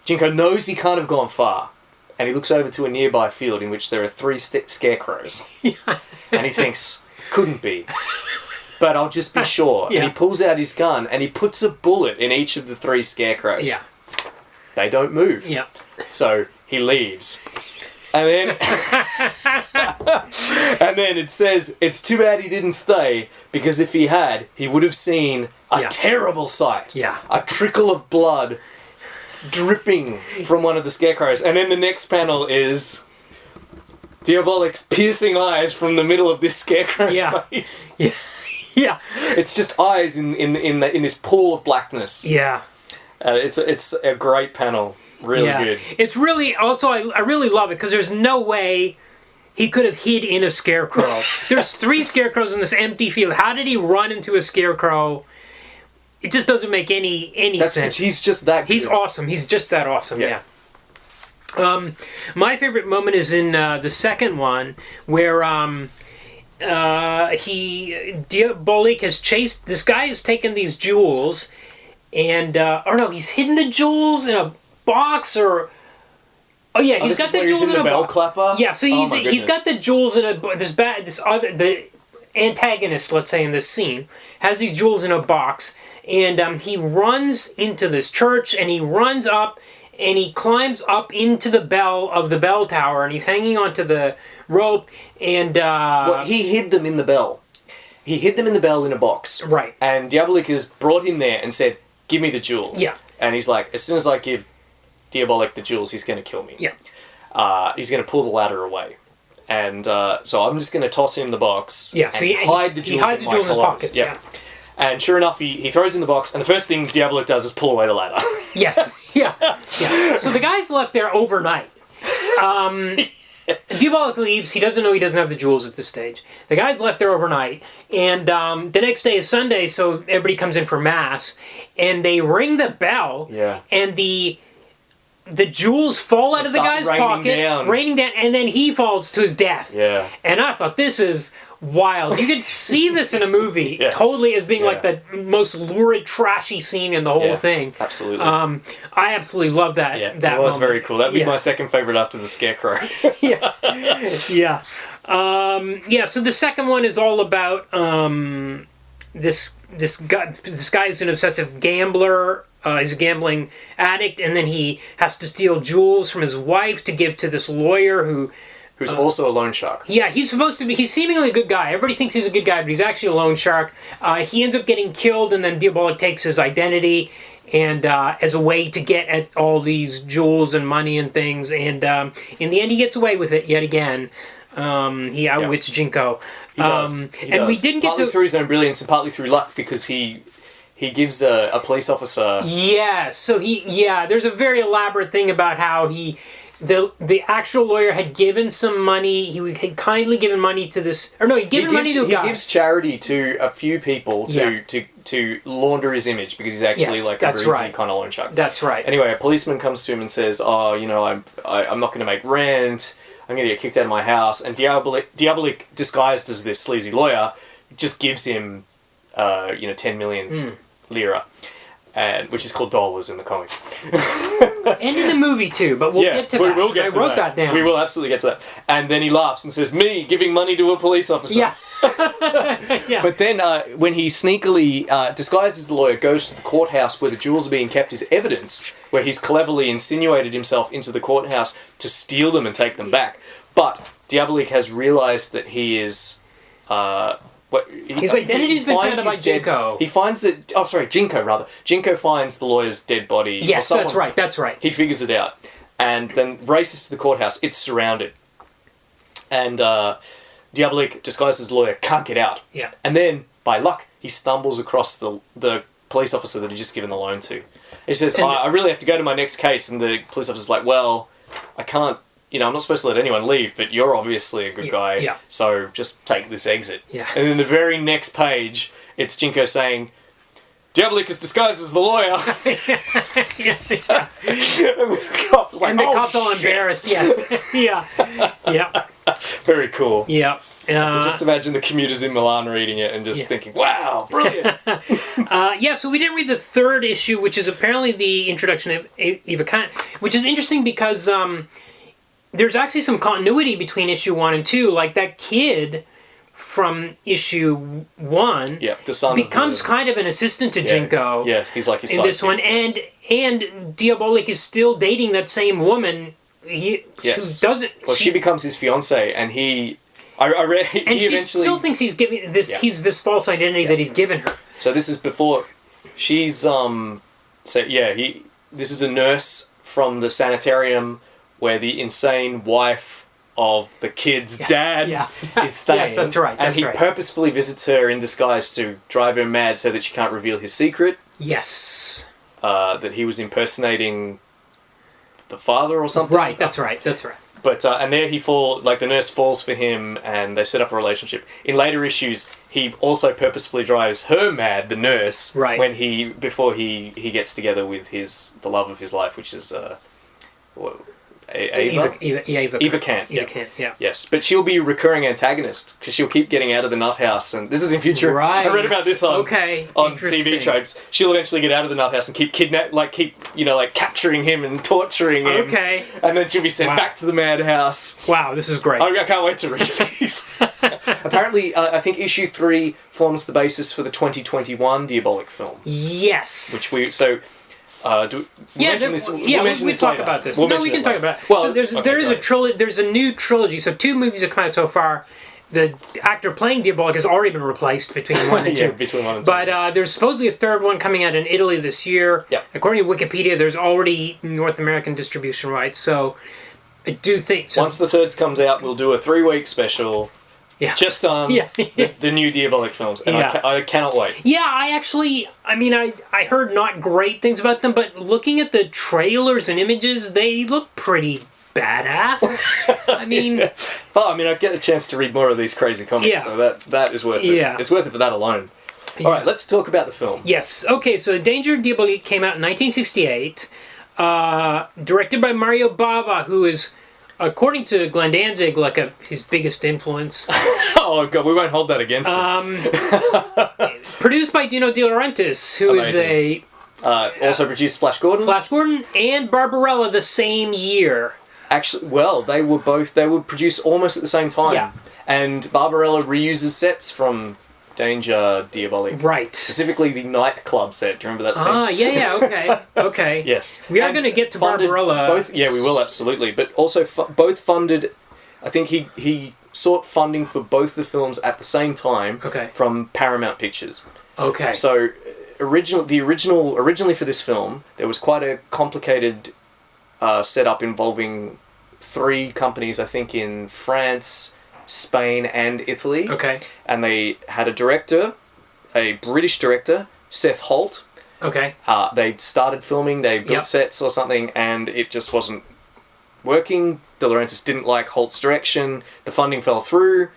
Speaker 4: Jinko knows he can't have gone far, and he looks over to a nearby field in which there are 3 scarecrows. And he thinks, couldn't be. But I'll just be sure.
Speaker 3: Yeah.
Speaker 4: And he pulls out his gun, and he puts a bullet in each of the 3 scarecrows.
Speaker 3: Yeah.
Speaker 4: They don't move.
Speaker 3: Yeah.
Speaker 4: So he leaves. And then and then it says, it's too bad he didn't stay, because if he had, he would have seen a
Speaker 3: Yeah.
Speaker 4: terrible sight.
Speaker 3: Yeah.
Speaker 4: A trickle of blood dripping from one of the scarecrows. And then the next panel is Diabolik's piercing eyes from the middle of this scarecrow's
Speaker 3: Yeah.
Speaker 4: face.
Speaker 3: Yeah. Yeah.
Speaker 4: It's just eyes in this pool of blackness.
Speaker 3: Yeah.
Speaker 4: It's a great panel. Really good.
Speaker 3: It's really, also, I really love it because there's no way he could have hid in a scarecrow. There's 3 scarecrows in this empty field. How did he run into a scarecrow? It just doesn't make any sense.
Speaker 4: He's just that good.
Speaker 3: He's awesome. He's just that awesome, yeah. My favorite moment is in the second one where Diabolik has chased, this guy has taken these jewels and, he's hidden the jewels in a box or... Oh yeah, he's got the jewels in a
Speaker 4: bell
Speaker 3: box.
Speaker 4: clapper?
Speaker 3: Yeah, so
Speaker 4: Oh my
Speaker 3: he's got
Speaker 4: goodness.
Speaker 3: the jewels in the antagonist, let's say, in this scene, has these jewels in a box, and he runs into this church, and he runs up, and he climbs up into the bell tower, and he's hanging onto the rope, and...
Speaker 4: Well, he hid them in the bell. He hid them in the bell in a box.
Speaker 3: Right.
Speaker 4: And Diabolik has brought him there and said, give me the jewels.
Speaker 3: Yeah.
Speaker 4: And he's like, as soon as I give Diabolik the jewels, he's going to kill me.
Speaker 3: Yeah.
Speaker 4: He's going to pull the ladder away. And so I'm just going to toss him the box
Speaker 3: Yeah, so
Speaker 4: and hide the jewels,
Speaker 3: hides the jewels in his pockets.
Speaker 4: Yep. And sure enough, he throws in the box, and the first thing Diabolik does is pull away the ladder.
Speaker 3: Yes. Yeah. Yeah. So the guy's left there overnight. Diabolik leaves. He doesn't know he doesn't have the jewels at this stage. The guy's left there overnight, and the next day is Sunday, so everybody comes in for mass, and they ring the bell, and the jewels fall out of the guy's pocket, raining down, and then he falls to his death.
Speaker 4: Yeah.
Speaker 3: And I thought, this is wild. You could see this in a movie totally as being like the most lurid, trashy scene in the whole thing.
Speaker 4: Absolutely.
Speaker 3: I absolutely love that.
Speaker 4: Yeah,
Speaker 3: that
Speaker 4: it was
Speaker 3: moment.
Speaker 4: very cool. That'd be my second favorite after the Scarecrow.
Speaker 3: Yeah. So the second one is all about this guy is an obsessive gambler. He's a gambling addict, and then he has to steal jewels from his wife to give to this lawyer who's
Speaker 4: also a loan shark.
Speaker 3: Yeah, he's supposed to be. He's seemingly a good guy. Everybody thinks he's a good guy, but he's actually a loan shark. He ends up getting killed, and then Diabolik takes his identity and as a way to get at all these jewels and money and things. And in the end, he gets away with it yet again. He outwits Jinko.
Speaker 4: He does.
Speaker 3: And we didn't get
Speaker 4: partly
Speaker 3: to
Speaker 4: through his own brilliance and partly through luck, because he gives a police officer.
Speaker 3: Yeah. So there's a very elaborate thing about how the actual lawyer had given some money. He had kindly given money to this, or no, he'd given money to a guy.
Speaker 4: He gives charity to a few people to launder his image, because he's actually like a greasy kind of loan shark.
Speaker 3: That's right.
Speaker 4: Anyway, a policeman comes to him and says, "Oh, I'm not going to make rent. I'm going to get kicked out of my house." And Diabolik, disguised as this sleazy lawyer, just gives him, 10 million lira. Which is called dollars in the comic.
Speaker 3: And in the movie too, but we'll get to that.
Speaker 4: We'll get
Speaker 3: I wrote that down.
Speaker 4: We will absolutely get to that. And then he laughs and says, "Me giving money to a police officer."
Speaker 3: Yeah. Yeah.
Speaker 4: But then when he sneakily, disguised as the lawyer, goes to the courthouse where the jewels are being kept as evidence, where he's cleverly insinuated himself into the courthouse to steal them and take them back. But Diabolik has realised that he is...
Speaker 3: his identity's been found by Jinko.
Speaker 4: He finds that... Oh, sorry, Jinko, rather. Jinko finds the lawyer's dead body.
Speaker 3: Yes, that's right.
Speaker 4: He figures it out. And then races to the courthouse. It's surrounded. And Diabolik, disguised as a lawyer, can't get out.
Speaker 3: Yeah.
Speaker 4: And then, by luck, he stumbles across the police officer that he'd just given the loan to. He says, I really have to go to my next case. And the police officer's like, well, I can't... I'm not supposed to let anyone leave, but you're obviously a good guy, so just take this exit.
Speaker 3: Yeah.
Speaker 4: And then the very next page, it's Jinko saying, "Diabolik is disguised as the lawyer." And the cop's like,
Speaker 3: the cop's all embarrassed, yes. Yeah.
Speaker 4: Very cool.
Speaker 3: Yeah.
Speaker 4: Just imagine the commuters in Milan reading it and just thinking, wow, brilliant.
Speaker 3: So we didn't read the third issue, which is apparently the introduction of Eva Kant, which is interesting because... there's actually some continuity between issue 1 and 2. Like, that kid from issue 1
Speaker 4: the son
Speaker 3: becomes kind of an assistant to Jinko.
Speaker 4: Yeah, he's like his
Speaker 3: in this one. And Diabolik is still dating that same woman. Who doesn't...
Speaker 4: Well, she becomes his fiancée, and I read...
Speaker 3: And she still thinks he's giving this... He's this false identity that he's given her.
Speaker 4: So this is before... She's... This is a nurse from the sanitarium where the insane wife of the kid's dad is staying.
Speaker 3: Yes, that's right.
Speaker 4: And he purposefully visits her in disguise to drive her mad so that she can't reveal his secret.
Speaker 3: Yes.
Speaker 4: That he was impersonating the father or something.
Speaker 3: Right, that's right.
Speaker 4: But, and there the nurse falls for him and they set up a relationship. In later issues, he also purposefully drives her mad, the nurse, before he gets together with the love of his life, which is, Eva Kant. Yes, but she'll be a recurring antagonist because she'll keep getting out of the nut house, and this is in future.
Speaker 3: Right.
Speaker 4: I read about this on TV tropes. She'll eventually get out of the nut house and keep capturing him and torturing him.
Speaker 3: Okay.
Speaker 4: And then she'll be sent back to the madhouse.
Speaker 3: Wow, this is great.
Speaker 4: I can't wait to read these. Apparently, I think issue 3 forms the basis for the 2021 Diabolik film.
Speaker 3: Yes.
Speaker 4: We
Speaker 3: talk about this. We can talk about it.
Speaker 4: Well,
Speaker 3: so there is a trilogy. There's a new trilogy. So 2 movies have come out so far. the actor playing Diabolik has already been replaced between 1 and 2.
Speaker 4: Yeah, between 1 and 2.
Speaker 3: But there's supposedly a third one coming out in Italy this year.
Speaker 4: Yeah.
Speaker 3: According to Wikipedia, there's already North American distribution rights. So I do think so.
Speaker 4: Once the third comes out, we'll do a 3-week special.
Speaker 3: Yeah.
Speaker 4: Just on the new Diabolik films, and I cannot wait.
Speaker 3: Yeah, I heard not great things about them, but looking at the trailers and images, they look pretty badass. I mean...
Speaker 4: I get a chance to read more of these crazy comics, so that is worth it.
Speaker 3: Yeah.
Speaker 4: It's worth it for that alone. All right, let's talk about the film.
Speaker 3: Yes. Okay, so Danger of Diabolik came out in 1968, directed by Mario Bava, who is, according to Glenn Danzig, like his biggest influence.
Speaker 4: Oh, God, we won't hold that against him.
Speaker 3: Produced by Dino De Laurentiis, who is
Speaker 4: also produced Flash Gordon.
Speaker 3: And Barbarella the same year.
Speaker 4: Actually, well, they were produced almost at the same time.
Speaker 3: Yeah.
Speaker 4: And Barbarella reuses sets from Danger Diabolik.
Speaker 3: Right.
Speaker 4: Specifically the nightclub set. Do you remember that scene?
Speaker 3: Okay.
Speaker 4: Yes.
Speaker 3: We are going to get to Barbarella.
Speaker 4: We will, absolutely. But also both funded, I think he sought funding for both the films at the same time from Paramount Pictures.
Speaker 3: Okay.
Speaker 4: So originally for this film, there was quite a complicated setup involving 3 companies, I think, in France, Spain, and Italy.
Speaker 3: Okay.
Speaker 4: And they had a director, a British director, Seth Holt.
Speaker 3: Okay.
Speaker 4: They started filming, they built sets or something, and it just wasn't working. De Laurentiis didn't like Holt's direction. The funding fell through.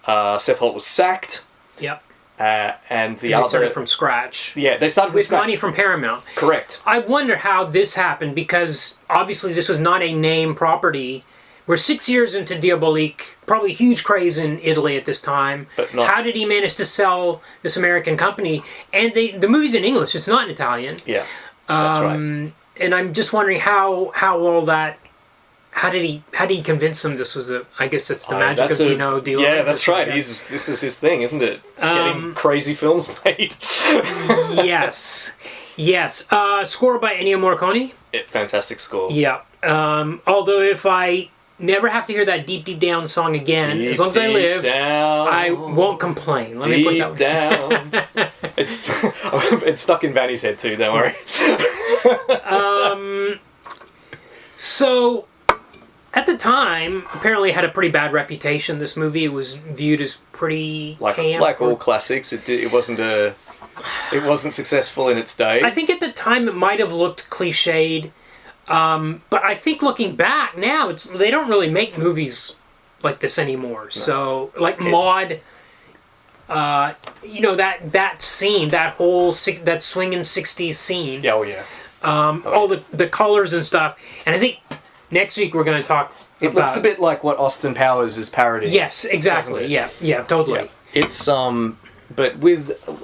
Speaker 4: Seth Holt was sacked.
Speaker 3: Yep.
Speaker 4: And
Speaker 3: they started from scratch.
Speaker 4: Yeah, they started
Speaker 3: with money from Paramount.
Speaker 4: Correct.
Speaker 3: I wonder how this happened, because obviously this was not a name property. We're 6 years into Diabolik, probably a huge craze in Italy at this time.
Speaker 4: But not...
Speaker 3: How did he manage to sell this American company? And the movie's in English, it's not in Italian.
Speaker 4: Yeah, that's right.
Speaker 3: And I'm just wondering how all that... How did he convince them this was I guess that's the magic of Dino De Laurentiis.
Speaker 4: Yeah, that's right. This is his thing, isn't it? Getting crazy films made.
Speaker 3: Yes. Score by Ennio Morricone.
Speaker 4: Fantastic score.
Speaker 3: Yeah. Although if I never have to hear that Deep Deep Down song again, as long as I live,
Speaker 4: down,
Speaker 3: I won't complain. Let me put that
Speaker 4: down. It's stuck in Vannie's head too, don't worry.
Speaker 3: So, at the time, apparently it had a pretty bad reputation, this movie. It was viewed as pretty camp.
Speaker 4: Like all classics, it wasn't successful in its day.
Speaker 3: I think at the time it might have looked cliched. But I think looking back now, they don't really make movies like this anymore. No. So, like Maude, that scene, that whole that swinging 60s scene.
Speaker 4: Yeah, oh yeah.
Speaker 3: All the colors and stuff. And I think next week we're going to talk about...
Speaker 4: It looks a bit like what Austin Powers is parodying.
Speaker 3: Yes, exactly. Yeah, totally. Yeah.
Speaker 4: It's, but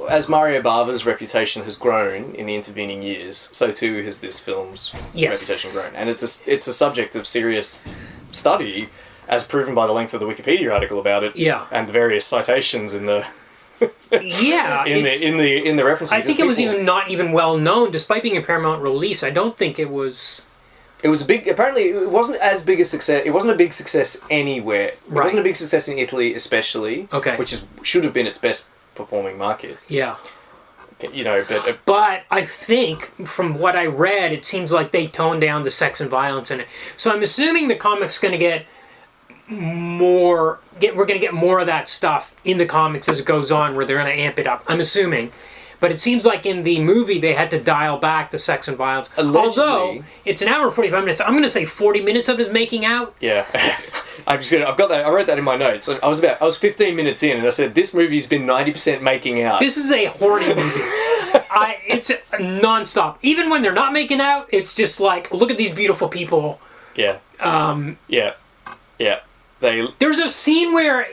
Speaker 4: as Mario Bava's reputation has grown in the intervening years, so too has this film's reputation grown. And it's a subject of serious study, as proven by the length of the Wikipedia article about it.
Speaker 3: Yeah.
Speaker 4: And the various citations in the... in the references.
Speaker 3: I think it was not even well known, despite being a Paramount release. I don't think it was...
Speaker 4: It was apparently it wasn't as big a success. It wasn't a big success anywhere. It wasn't a big success in Italy, especially.
Speaker 3: Okay.
Speaker 4: Which should have been its best performing market.
Speaker 3: Yeah.
Speaker 4: But
Speaker 3: I think, from what I read, it seems like they toned down the sex and violence in it. So I'm assuming the comic's going to get more... We're going to get more of that stuff in the comics as it goes on, where they're going to amp it up. I'm assuming. But it seems like in the movie they had to dial back the sex and violence.
Speaker 4: Allegedly,
Speaker 3: although it's an hour and 45 minutes. I'm going to say 40 minutes of his making out.
Speaker 4: Yeah. I've got that. I wrote that in my notes. I was 15 minutes in and I said, this movie's been 90% making out.
Speaker 3: This is a horny movie. It's non-stop. Even when they're not making out, it's just like, look at these beautiful people.
Speaker 4: Yeah. Yeah.
Speaker 3: There's a scene where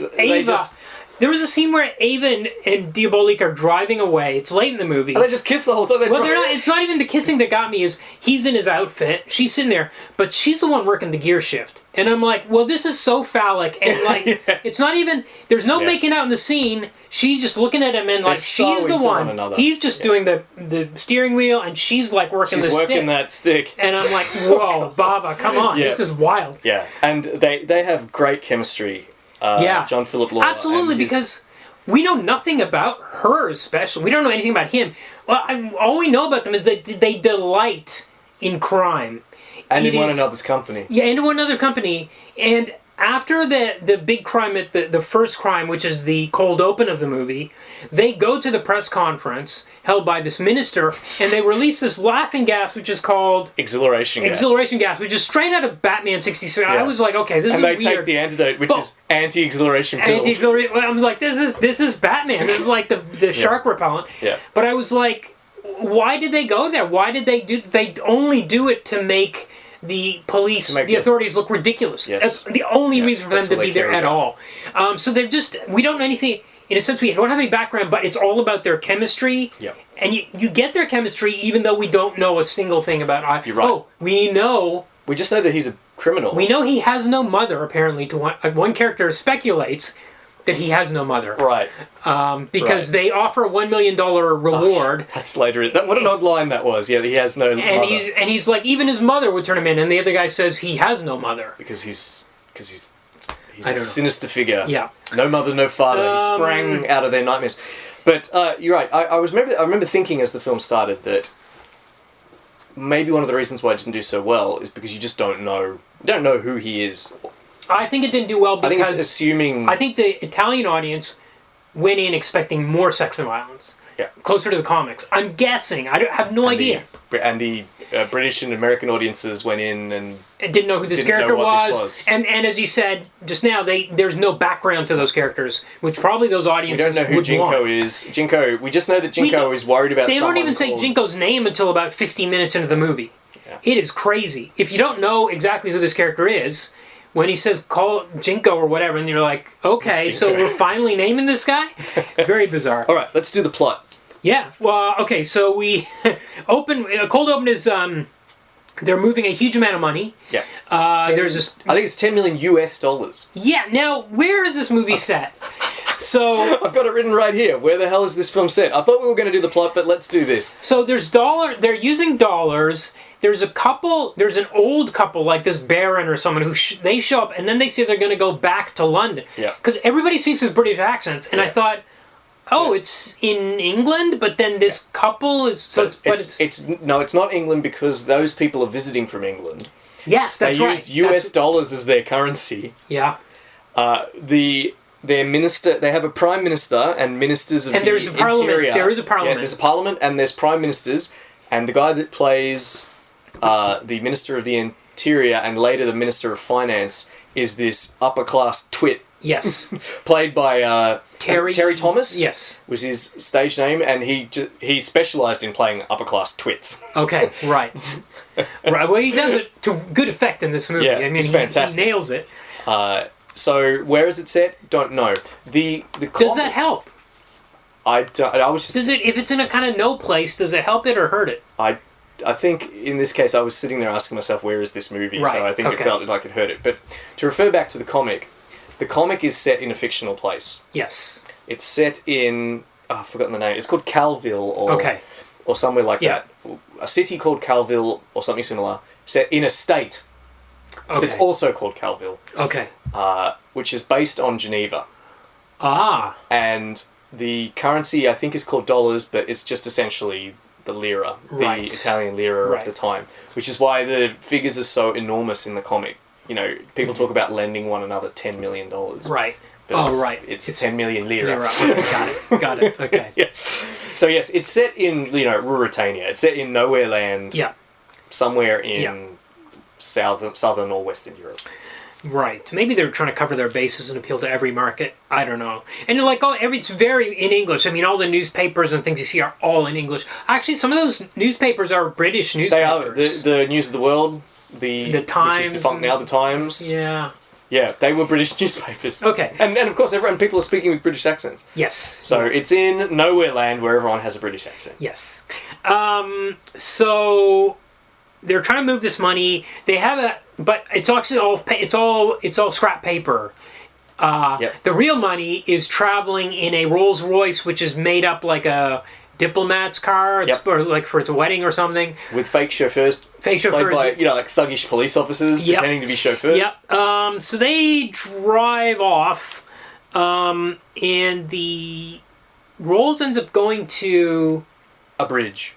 Speaker 3: There was a scene where Ava and Diabolik are driving away. It's late in the movie.
Speaker 4: And they just kiss the whole time.
Speaker 3: It's not even the kissing that got me. Is he's in his outfit, she's sitting there, but she's the one working the gear shift. And I'm like, well, this is so phallic. And like, It's not even... There's no making out in the scene. She's just looking at him and like, she's the one. He's just doing the steering wheel and she's like working the stick.
Speaker 4: She's working that stick.
Speaker 3: And I'm like, whoa, Baba, come on. This is wild.
Speaker 4: Yeah. And they have great chemistry John Philip Law.
Speaker 3: Absolutely,
Speaker 4: and his-
Speaker 3: because we know nothing about her, especially. We don't know anything about him. Well, all we know about them is that they delight in crime.
Speaker 4: and
Speaker 3: It
Speaker 4: in one
Speaker 3: is-
Speaker 4: another's company.
Speaker 3: Yeah, into one other's company. And after the big crime, at the first crime, which is the cold open of the movie, they go to the press conference held by this minister, and they release this laughing gas, which is called
Speaker 4: Exhilaration gas.
Speaker 3: exhilaration gas, which is straight out of Batman 66. I
Speaker 4: Yeah.
Speaker 3: was like, okay, this
Speaker 4: And
Speaker 3: is
Speaker 4: they
Speaker 3: weird.
Speaker 4: take the antidote, which
Speaker 3: But-
Speaker 4: is anti-exhilaration pills.
Speaker 3: Anti-exhilaration. Well, I'm like, this is Batman. This is like the shark repellent.
Speaker 4: Yeah.
Speaker 3: But I was like, why did they go there? Why did they do? They only do it to make the police,
Speaker 4: make
Speaker 3: the
Speaker 4: the-
Speaker 3: authorities look ridiculous.
Speaker 4: Yes.
Speaker 3: That's the only reason for them
Speaker 4: that's
Speaker 3: to
Speaker 4: all they
Speaker 3: be there
Speaker 4: care
Speaker 3: at
Speaker 4: about.
Speaker 3: all. So they're just, we don't know anything. In a sense, we don't have any background, but it's all about their chemistry.
Speaker 4: Yeah.
Speaker 3: And you get their chemistry even though we don't know a single thing about.
Speaker 4: You're right.
Speaker 3: Oh, we know
Speaker 4: We just know that he's a criminal.
Speaker 3: we know he has no mother. Apparently, to one character speculates that he has no mother.
Speaker 4: Right.
Speaker 3: Because
Speaker 4: Right.
Speaker 3: they offer a $1 million reward,
Speaker 4: That's later. What an odd line that was. Yeah, he has no
Speaker 3: and
Speaker 4: mother.
Speaker 3: he's like, even his mother would turn him in, and the other guy says he has no mother.
Speaker 4: Because he's
Speaker 3: I
Speaker 4: a
Speaker 3: don't know.
Speaker 4: sinister figure.
Speaker 3: Yeah.
Speaker 4: No mother, no father. He sprang out of their nightmares. But you're right. I remember thinking as the film started that maybe one of the reasons why it didn't do so well is because you just don't know who he is.
Speaker 3: I think it didn't do well
Speaker 4: I think it's
Speaker 3: because
Speaker 4: assuming.
Speaker 3: I think the Italian audience went in expecting more sex and violence,
Speaker 4: Yeah.
Speaker 3: closer to the comics. I'm guessing. I have no idea.
Speaker 4: And the British and American audiences went in and
Speaker 3: I didn't know who this
Speaker 4: Didn't know
Speaker 3: character
Speaker 4: what this
Speaker 3: was.
Speaker 4: was.
Speaker 3: And as you said just now, there's no background to those characters, which probably those
Speaker 4: we
Speaker 3: audiences
Speaker 4: don't know who
Speaker 3: would
Speaker 4: Jinko
Speaker 3: want.
Speaker 4: is. Jinko. We just know that Jinko
Speaker 3: don't-
Speaker 4: is worried about.
Speaker 3: They don't
Speaker 4: someone
Speaker 3: even say
Speaker 4: called-
Speaker 3: Jinko's name until about 15 minutes into the movie.
Speaker 4: Yeah.
Speaker 3: It is crazy. If you don't know exactly who this character is, when he says call Jinko or whatever, and you're like, okay, so
Speaker 4: Jinko.
Speaker 3: we're finally naming this guy? Very bizarre.
Speaker 4: All right, let's do the plot.
Speaker 3: Yeah. Well, okay, so we cold open is they're moving a huge amount of money.
Speaker 4: Yeah.
Speaker 3: There's this.
Speaker 4: I think it's $10 million US.
Speaker 3: Yeah. Now, where is this movie set? So.
Speaker 4: I've got it written right here. Where the hell is this film set? I thought we were going to do the plot, but let's do this.
Speaker 3: So they're using dollars. There's an old couple like this baron or someone who they show up and then they say they're going to go back to London.
Speaker 4: Yeah.
Speaker 3: Because everybody speaks with British accents, and I
Speaker 4: Yeah.
Speaker 3: thought, oh, it's in England, but then this couple is
Speaker 4: It's not England because those people are visiting from England.
Speaker 3: yes, that's
Speaker 4: They
Speaker 3: right.
Speaker 4: use US dollars as their currency.
Speaker 3: Yeah.
Speaker 4: Their minister, they have a prime minister and ministers of
Speaker 3: And
Speaker 4: the
Speaker 3: there's a parliament.
Speaker 4: interior.
Speaker 3: There is a parliament.
Speaker 4: Yeah, there's a parliament and there's prime ministers, and the guy that plays the minister of the interior and later the minister of finance is this upper class twit
Speaker 3: Yes.
Speaker 4: played by
Speaker 3: Terry
Speaker 4: Thomas.
Speaker 3: Yes.
Speaker 4: Was his stage name, and he specialised in playing upper class twits.
Speaker 3: Okay. Right. Right. Well, he does it to good effect in this movie.
Speaker 4: Yeah,
Speaker 3: I mean,
Speaker 4: it's fantastic.
Speaker 3: He nails it.
Speaker 4: So where is it set? Don't know. The
Speaker 3: Does that help?
Speaker 4: I was just
Speaker 3: Does it, if it's in a kind of no place, does it help it or hurt it?
Speaker 4: I think in this case I was sitting there asking myself, where is this movie?
Speaker 3: Right,
Speaker 4: So I think
Speaker 3: okay.
Speaker 4: it felt like it hurt it. But to refer back to the comic is set in a fictional place.
Speaker 3: Yes.
Speaker 4: It's set in I've forgotten the name. It's called Calville or somewhere like
Speaker 3: Yeah.
Speaker 4: that. A city called Calville or something similar, set in a state
Speaker 3: Okay.
Speaker 4: that's also called Calville,
Speaker 3: Okay.
Speaker 4: which is based on Geneva.
Speaker 3: Ah.
Speaker 4: And the currency I think is called dollars, but it's just essentially the lira,
Speaker 3: Right.
Speaker 4: the Italian lira
Speaker 3: Right.
Speaker 4: of the time, which is why the figures are so enormous in the comic. You know, people talk about lending one another $10 million.
Speaker 3: Right.
Speaker 4: But
Speaker 3: right.
Speaker 4: It's 10 million lira.
Speaker 3: Lira. Okay, got it. Got it. Okay.
Speaker 4: Yeah. So yes, it's set in Ruritania. It's set in nowhere land.
Speaker 3: Yeah.
Speaker 4: Somewhere in
Speaker 3: Yeah.
Speaker 4: southern or western Europe.
Speaker 3: Right. Maybe they're trying to cover their bases and appeal to every market. I don't know. And like it's very in English. I mean, all the newspapers and things you see are all in English. Actually, some of those newspapers are British
Speaker 4: They are
Speaker 3: newspapers.
Speaker 4: the News of the World,
Speaker 3: The Times
Speaker 4: which is defunct now. The Times.
Speaker 3: Yeah.
Speaker 4: Yeah, they were British newspapers.
Speaker 3: Okay.
Speaker 4: And of course, people are speaking with British accents.
Speaker 3: Yes.
Speaker 4: So it's in nowhere land where everyone has a British accent.
Speaker 3: Yes. So they're trying to move this money. They have but it's actually all scrap paper.
Speaker 4: Yep.
Speaker 3: The real money is traveling in a Rolls Royce, which is made up like a diplomat's car,
Speaker 4: Yep.
Speaker 3: or like for its wedding or something.
Speaker 4: With fake chauffeurs
Speaker 3: Fake
Speaker 4: played
Speaker 3: chauffeurs.
Speaker 4: by, like thuggish police officers
Speaker 3: Yep.
Speaker 4: pretending to be chauffeurs.
Speaker 3: Yep. So they drive off, and the Rolls ends up going to
Speaker 4: A bridge.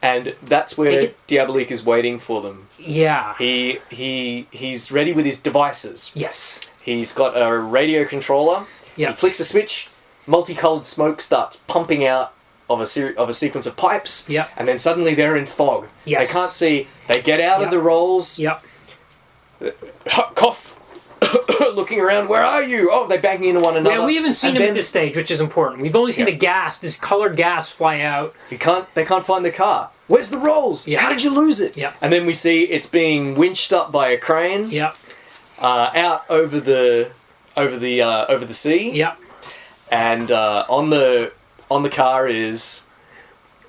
Speaker 3: And
Speaker 4: that's where Diabolik is waiting for them.
Speaker 3: Yeah.
Speaker 4: He's ready with his devices.
Speaker 3: Yes.
Speaker 4: He's got a radio controller.
Speaker 3: Yeah.
Speaker 4: He flicks a switch. Multicolored smoke starts pumping out of a sequence of pipes.
Speaker 3: Yep.
Speaker 4: And then suddenly they're in fog.
Speaker 3: Yes.
Speaker 4: They can't see. They get out of the rolls.
Speaker 3: Yep.
Speaker 4: Cough. Looking around. Where are you? Oh, they're banging into one another.
Speaker 3: Yeah, we haven't seen him at this stage, which is important. We've only seen
Speaker 4: Yeah.
Speaker 3: the gas, this colored gas, fly out.
Speaker 4: They can't find the car. Where's the rolls?
Speaker 3: Yeah.
Speaker 4: How did you lose it?
Speaker 3: Yeah.
Speaker 4: And then we see it's being winched up by a crane.
Speaker 3: Yep.
Speaker 4: Out over the sea.
Speaker 3: Yep.
Speaker 4: And on the car is.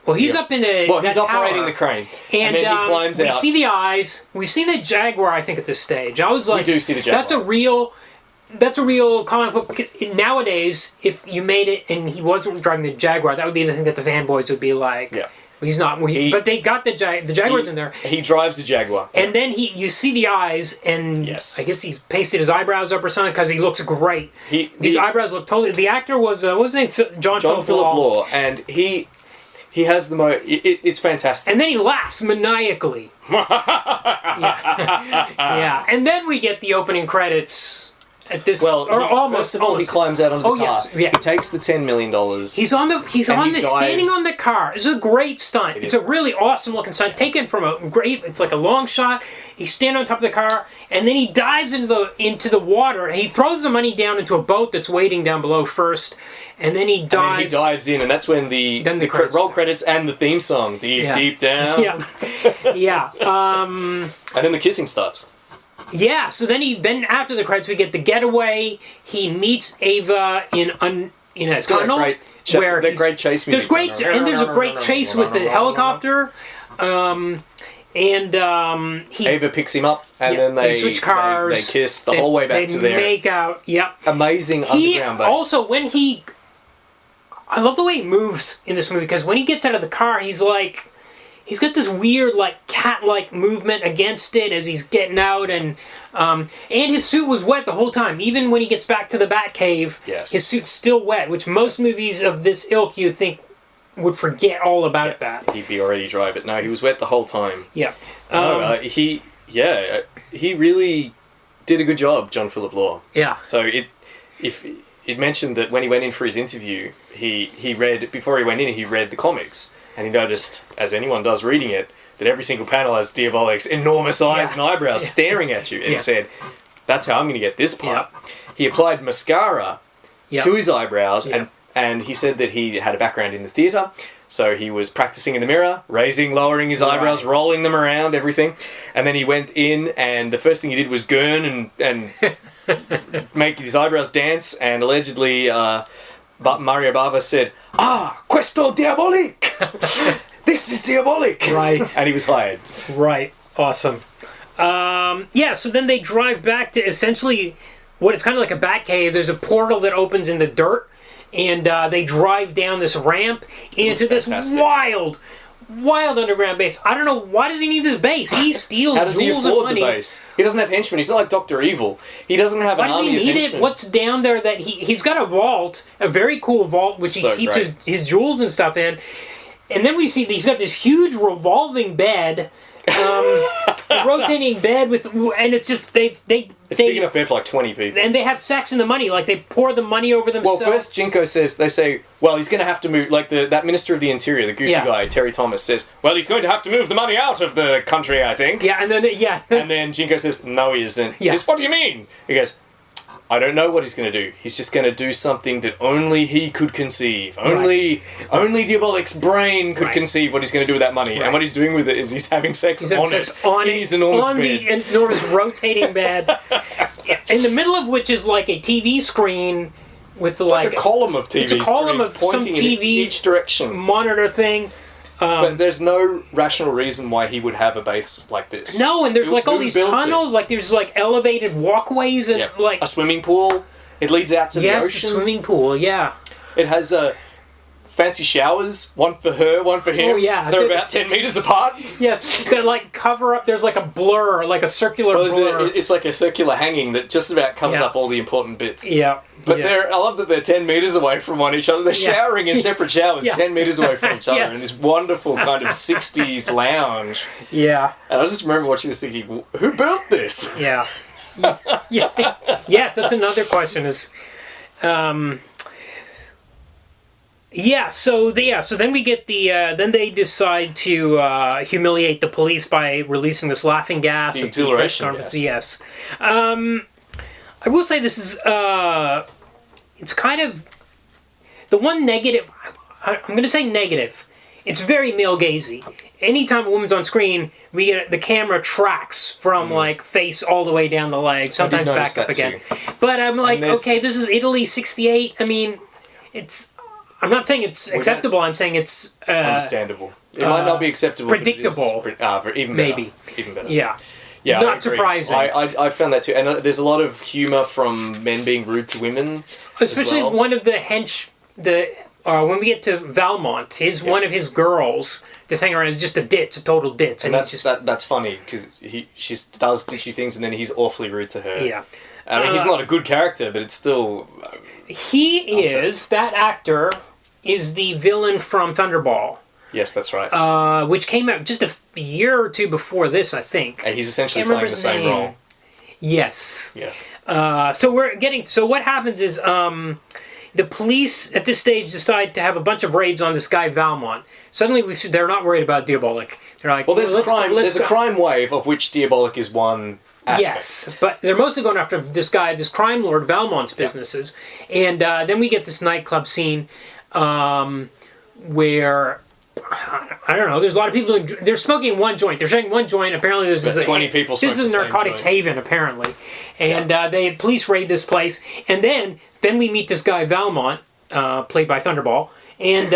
Speaker 3: Well, he's up in the.
Speaker 4: Well, he's
Speaker 3: that
Speaker 4: operating
Speaker 3: tower.
Speaker 4: the crane,
Speaker 3: And
Speaker 4: then he climbs
Speaker 3: we
Speaker 4: out.
Speaker 3: see the eyes. We've seen the Jaguar, I think, at this stage. I was like,
Speaker 4: do see the Jaguar.
Speaker 3: That's a real comic book. Nowadays, if you made it and he wasn't driving the Jaguar, that would be the thing that the fanboys would be like.
Speaker 4: Yeah.
Speaker 3: He's not. But they got the Jaguar's in there.
Speaker 4: He drives a Jaguar.
Speaker 3: And then you see the eyes, and
Speaker 4: Yes.
Speaker 3: I guess he's pasted his eyebrows up or something because he looks great. These eyebrows look totally. The actor was what was his name? John Philip
Speaker 4: Law, and he has the most. It's fantastic.
Speaker 3: And then he laughs maniacally. Yeah. Yeah. And then we get the opening credits at this.
Speaker 4: First of all, he climbs out onto the car.
Speaker 3: Yes, yeah.
Speaker 4: He takes the $10 million.
Speaker 3: He's standing on the car. It's a great stunt. It's a really awesome looking stunt, taken from it's like a long shot. He's standing on top of the car, and then he dives into the water, and he throws the money down into a boat that's waiting down below first, and then he dives.
Speaker 4: And then he dives in, and that's when the
Speaker 3: credits
Speaker 4: roll credits and the theme song, deep down.
Speaker 3: Yeah. Yeah.
Speaker 4: And then the kissing starts.
Speaker 3: Yeah, so then after the credits we get the getaway. He meets Ava in a tunnel
Speaker 4: great chase music.
Speaker 3: There's a great chase with the helicopter. Ava
Speaker 4: picks him up, and then they
Speaker 3: switch cars.
Speaker 4: They kiss the whole way back to there.
Speaker 3: They make out. Yep.
Speaker 4: Amazing underground base.
Speaker 3: Also, I love the way he moves in this movie because when he gets out of the car, he's got this weird, like, cat-like movement against it as he's getting out, and his suit was wet the whole time. Even when he gets back to the Batcave, his suit's still wet, which most movies of this ilk you'd think would forget all about that.
Speaker 4: He'd be already dry, but no, he was wet the whole time.
Speaker 3: Yeah.
Speaker 4: He really did a good job, John Philip Law.
Speaker 3: Yeah.
Speaker 4: So it mentioned that when he went in for his interview, he read, before he went in, he read the comics. And he noticed, as anyone does reading it, that every single panel has Diabolik's enormous eyes and eyebrows staring at you. And he said, that's how I'm going to get this part. He applied mascara to his eyebrows, and he said that he had a background in the theatre, so he was practicing in the mirror, raising, lowering his eyebrows, rolling them around, everything. And then he went in, and the first thing he did was gurn and make his eyebrows dance, and allegedly... But Mario Bava said, questo Diabolik! This is Diabolik!
Speaker 3: Right.
Speaker 4: And he was hired.
Speaker 3: Right. Awesome. So then they drive back to essentially what is kind of like a bat cave. There's a portal that opens in the dirt, and they drive down this ramp into this wild underground base. I don't know, why does he need this base? He steals
Speaker 4: How does he
Speaker 3: jewels of
Speaker 4: afford
Speaker 3: money.
Speaker 4: the base? He doesn't have henchmen. He's not like Dr. Evil. He doesn't have an army of henchmen.
Speaker 3: Why does he need it? What's down there that he's got a vault, a very cool vault, which he keeps his jewels and stuff in. And then we see he's got this huge revolving bed, rotating bed and it's just
Speaker 4: It's big enough bed for like 20 people.
Speaker 3: And they have sex in the money, like they pour the money over themselves.
Speaker 4: Well, first Jinko says, they say, well, he's going to have to move, like that Minister of the Interior, the goofy guy, Terry Thomas, says, well, he's going to have to move the money out of the country, I think.
Speaker 3: Yeah, and then,
Speaker 4: And then Jinko says, no, he isn't. He goes, what do you mean? He goes, I don't know what he's going to do. He's just going to do something that only he could conceive. Only Diabolik's brain could conceive what he's going to do with that money. Right. And what he's doing with it is he's having sex on his enormous bed.
Speaker 3: The enormous rotating bed. In the middle of which is like a TV screen with
Speaker 4: it's like a column of TV screens.
Speaker 3: It's a column of some TV
Speaker 4: in each direction.
Speaker 3: Monitor thing.
Speaker 4: But there's no rational reason why he would have a base like this.
Speaker 3: No, and there's like all these tunnels, like there's like elevated walkways and like...
Speaker 4: A swimming pool. It leads out to the ocean.
Speaker 3: Yes, a swimming pool, yeah.
Speaker 4: It has fancy showers, one for her, one for him.
Speaker 3: Oh, yeah.
Speaker 4: They're about 10 meters apart.
Speaker 3: Yes, they like cover up. There's like a blur, like a circular blur.
Speaker 4: It's like a circular hanging that just about covers
Speaker 3: Yeah.
Speaker 4: up all the important bits.
Speaker 3: Yeah.
Speaker 4: But
Speaker 3: yeah.
Speaker 4: I love that they're 10 metres away from one each other. They're
Speaker 3: Yeah.
Speaker 4: showering in separate showers,
Speaker 3: Yeah.
Speaker 4: 10 metres away from each other, in
Speaker 3: Yes.
Speaker 4: this wonderful kind of 60s lounge.
Speaker 3: Yeah.
Speaker 4: And I just remember watching this thinking, who built this?
Speaker 3: Yeah. Yeah. Yes, that's another question is so then we get then they decide to humiliate the police by releasing this laughing gas.
Speaker 4: The exhilaration
Speaker 3: at
Speaker 4: gas.
Speaker 3: Yes. I will say this is it's kind of the one negative. I'm going to say negative. It's very male gazy. Anytime a woman's on screen, we get the camera tracks from like face all the way down the leg, sometimes
Speaker 4: notice
Speaker 3: back up
Speaker 4: that
Speaker 3: again.
Speaker 4: too.
Speaker 3: But I'm like,
Speaker 4: there's-
Speaker 3: okay, this is Italy '68. I mean, I'm not saying it's acceptable. I'm saying it's
Speaker 4: Understandable. It might not be acceptable.
Speaker 3: predictable.
Speaker 4: But it is, even
Speaker 3: Maybe.
Speaker 4: better. Even better.
Speaker 3: Yeah.
Speaker 4: Yeah,
Speaker 3: Not
Speaker 4: I agree.
Speaker 3: surprising.
Speaker 4: I found that too. And there's a lot of humour from men being rude to women.
Speaker 3: Especially
Speaker 4: as well.
Speaker 3: one of the when we get to Valmont, one of his girls just hang around is just a total ditz,
Speaker 4: And
Speaker 3: he's
Speaker 4: that's funny because she does ditchy things and then he's awfully rude to her.
Speaker 3: yeah.
Speaker 4: I mean, he's not a good character, but it's still.
Speaker 3: That actor is the villain from Thunderball,
Speaker 4: Yes, that's right.
Speaker 3: which came out just a year or two before this, I think.
Speaker 4: And he's essentially
Speaker 3: Can't remember
Speaker 4: playing the
Speaker 3: his
Speaker 4: same
Speaker 3: name.
Speaker 4: role.
Speaker 3: Yes.
Speaker 4: Yeah.
Speaker 3: So what happens is the police at this stage decide to have a bunch of raids on this guy Valmont. Suddenly they're not worried about Diabolik. They're like,
Speaker 4: Well, there's
Speaker 3: let's
Speaker 4: crime.
Speaker 3: go-
Speaker 4: There's a crime wave of which Diabolik is one aspect.
Speaker 3: Yes, but they're mostly going after this guy, this crime lord Valmont's businesses. And then we get this nightclub scene where, I don't know, there's a lot of people, they're smoking one joint. They're shaking one joint. Apparently there's
Speaker 4: But 20 people smoke
Speaker 3: This is
Speaker 4: the
Speaker 3: a
Speaker 4: same
Speaker 3: narcotics
Speaker 4: joint.
Speaker 3: haven, apparently. And the police raid this place. And then we meet this guy Valmont, played by Thunderball. And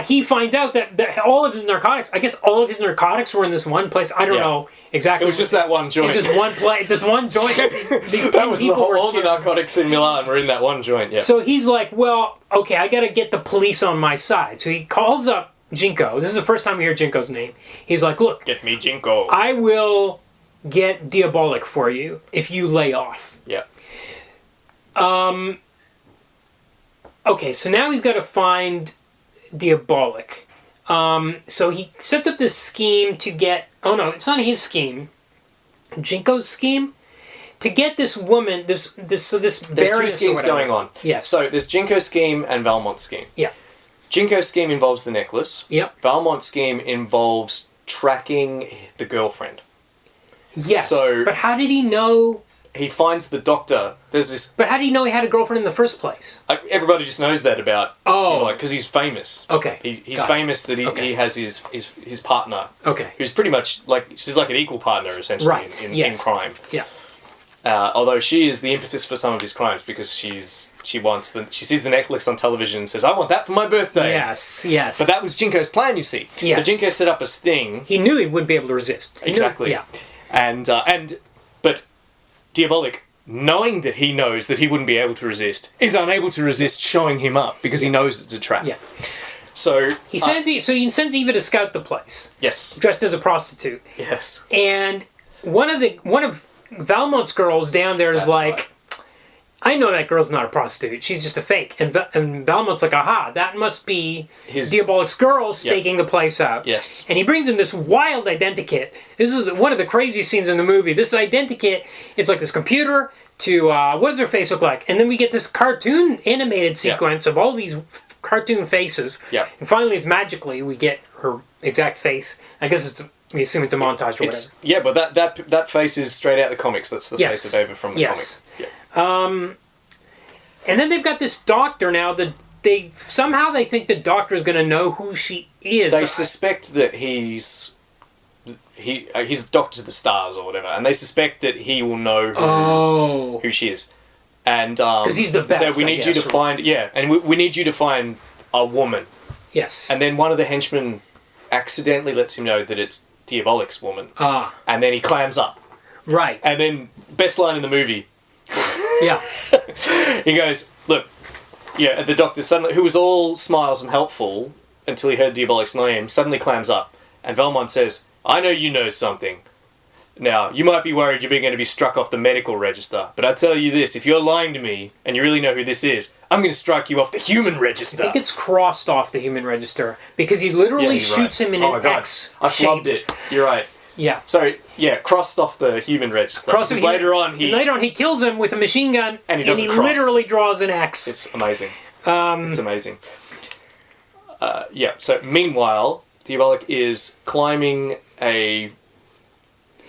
Speaker 3: he finds out that all of his narcotics, I guess all of his narcotics were in this one place. I don't know exactly.
Speaker 4: It was just that one joint.
Speaker 3: It was just one place, this one joint. These 10
Speaker 4: That was
Speaker 3: people were
Speaker 4: all the
Speaker 3: sharing.
Speaker 4: narcotics in Milan were in that one joint. Yeah.
Speaker 3: So he's like, well, okay, I got to get the police on my side. So he calls up Jinko. This is the first time we hear Jinko's name. He's like, look,
Speaker 4: Get me Jinko.
Speaker 3: I will get Diabolik for you if you lay off.
Speaker 4: Yeah.
Speaker 3: Okay, so now he's got to find Diabolik. So he sets up this scheme to get... Oh, no, it's not his scheme. Jinko's scheme? To get this woman, this
Speaker 4: There's
Speaker 3: Baroness
Speaker 4: two
Speaker 3: or
Speaker 4: schemes
Speaker 3: whatever.
Speaker 4: going on.
Speaker 3: Yes.
Speaker 4: So there's Jinko's scheme and Valmont's scheme.
Speaker 3: Yeah.
Speaker 4: Jinko's scheme involves the necklace.
Speaker 3: Yep.
Speaker 4: Valmont's scheme involves tracking the girlfriend.
Speaker 3: Yes.
Speaker 4: So-
Speaker 3: but how did he know...
Speaker 4: He finds the doctor. There's this.
Speaker 3: But how did he know he had a girlfriend in the first place?
Speaker 4: Everybody just knows that about.
Speaker 3: Oh.
Speaker 4: Because he's famous.
Speaker 3: Okay.
Speaker 4: He's
Speaker 3: Got it.
Speaker 4: famous that
Speaker 3: Okay.
Speaker 4: he has his partner,
Speaker 3: Okay.
Speaker 4: who's pretty much she's like an equal partner essentially
Speaker 3: Right,
Speaker 4: in
Speaker 3: yes.
Speaker 4: crime.
Speaker 3: Yeah.
Speaker 4: Although she is the impetus for some of his crimes because she sees the necklace on television and says, "I want that for my birthday."
Speaker 3: Yes. Yes.
Speaker 4: But that was Jinko's plan, you see.
Speaker 3: Yes.
Speaker 4: So Jinko set up a sting.
Speaker 3: He knew he wouldn't be able to resist. He knew-
Speaker 4: Exactly.
Speaker 3: yeah.
Speaker 4: But Diabolik, knowing that he knows that he wouldn't be able to resist, is unable to resist showing him up because he knows it's a trap.
Speaker 3: Yeah.
Speaker 4: So
Speaker 3: He sends Eva to scout the place,
Speaker 4: yes,
Speaker 3: dressed as a prostitute.
Speaker 4: yes,
Speaker 3: And one of Valmont's girls down there is
Speaker 4: That's
Speaker 3: like,
Speaker 4: right.
Speaker 3: I know that girl's not a prostitute. She's just a fake. And Valmont's like, aha, that must be Diabolik's girl staking the place out.
Speaker 4: Yes.
Speaker 3: And he brings in this wild identikit. This is one of the crazy scenes in the movie. This identikit, it's like this computer to, what does her face look like? And then we get this cartoon animated sequence of all these cartoon faces.
Speaker 4: Yeah.
Speaker 3: And finally, it's magically, we get her exact face. I guess we assume it's a montage or whatever.
Speaker 4: Yeah, but that face is straight out the comics. That's the face of Eva from the
Speaker 3: Yes.
Speaker 4: comics. Yeah.
Speaker 3: And then they've got this doctor now that they think the doctor is going to know who she is.
Speaker 4: They
Speaker 3: but
Speaker 4: suspect that he's Doctor to the Stars or whatever, and they suspect that he will know who she is. And because
Speaker 3: he's the best,
Speaker 4: so we need you to find we need you to find a woman.
Speaker 3: Yes.
Speaker 4: And then one of the henchmen accidentally lets him know that it's Diabolik's woman. And then he clams up.
Speaker 3: Right.
Speaker 4: And then best line in the movie.
Speaker 3: Yeah.
Speaker 4: He goes, "Look, Yeah, the doctor suddenly, who was all smiles and helpful until he heard Diabolik's name, suddenly clams up. And Valmont says, I know you know something. Now, you might be worried you're going to be struck off the medical register, but I tell you this, if you're lying to me and you really know who this is, I'm going to strike you off the human register.
Speaker 3: I think it's crossed off the human register because he literally shoots him in an X
Speaker 4: I
Speaker 3: shape.
Speaker 4: flubbed it. You're right.
Speaker 3: Yeah.
Speaker 4: So, yeah, crossed off the human register. Because later on he
Speaker 3: kills him with a machine gun
Speaker 4: and he
Speaker 3: literally draws an X.
Speaker 4: It's amazing. It's amazing. So meanwhile, Diabolik is climbing a...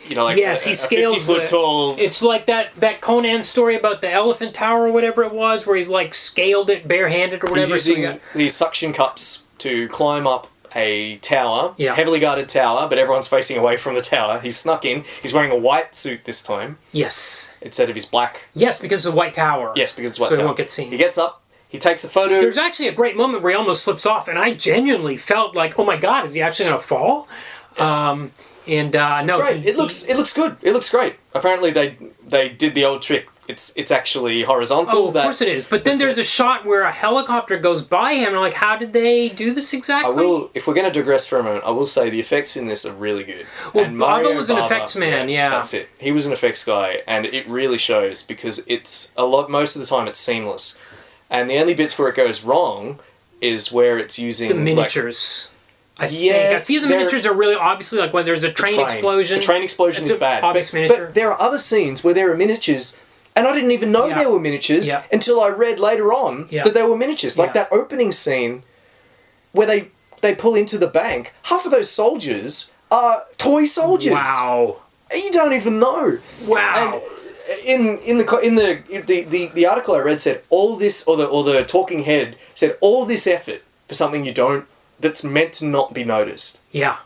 Speaker 4: You know, like
Speaker 3: he scales
Speaker 4: 50-foot tall...
Speaker 3: It's like that Conan story about the elephant tower or whatever it was, where he's like scaled it barehanded or whatever.
Speaker 4: He's using these suction cups to climb up a tower,
Speaker 3: Yeah.
Speaker 4: heavily guarded tower, but everyone's facing away from the tower. He's snuck in. He's wearing a white suit this time.
Speaker 3: Yes.
Speaker 4: Instead of his black.
Speaker 3: Yes, because it's a white tower.
Speaker 4: Yes, because it's a white
Speaker 3: tower. So
Speaker 4: tower.
Speaker 3: he won't get seen.
Speaker 4: He gets up. He takes a photo.
Speaker 3: There's actually a great moment where he almost slips off, and I genuinely felt like, oh my god, is he actually going to fall?
Speaker 4: Yeah.
Speaker 3: No,
Speaker 4: great. It looks good. It looks great. Apparently they did the old trick. It's actually horizontal.
Speaker 3: Oh, of course it is. But then there's a shot where a helicopter goes by him, and I'm like, how did they do this exactly?
Speaker 4: If we're going to digress for a moment, I will say the effects in this are really good.
Speaker 3: Well,
Speaker 4: and
Speaker 3: Bava was an effects man, yeah.
Speaker 4: That's it. He was an effects guy, and it really shows because most of the time it's seamless. And the only bits where it goes wrong is where it's using...
Speaker 3: The miniatures. I
Speaker 4: Yes,
Speaker 3: feel the miniatures are really obviously like when there's a train explosion.
Speaker 4: The train explosion is bad.
Speaker 3: Obvious miniature.
Speaker 4: But there are other scenes where there are miniatures, and I didn't even know there were miniatures until I read later on that there were miniatures. Like that opening scene where they pull into the bank. Half of those soldiers are toy soldiers.
Speaker 3: Wow.
Speaker 4: You don't even know.
Speaker 3: Wow.
Speaker 4: And in the article I read said all this, or the talking head said all this effort for something that's meant to not be noticed.
Speaker 3: Yeah.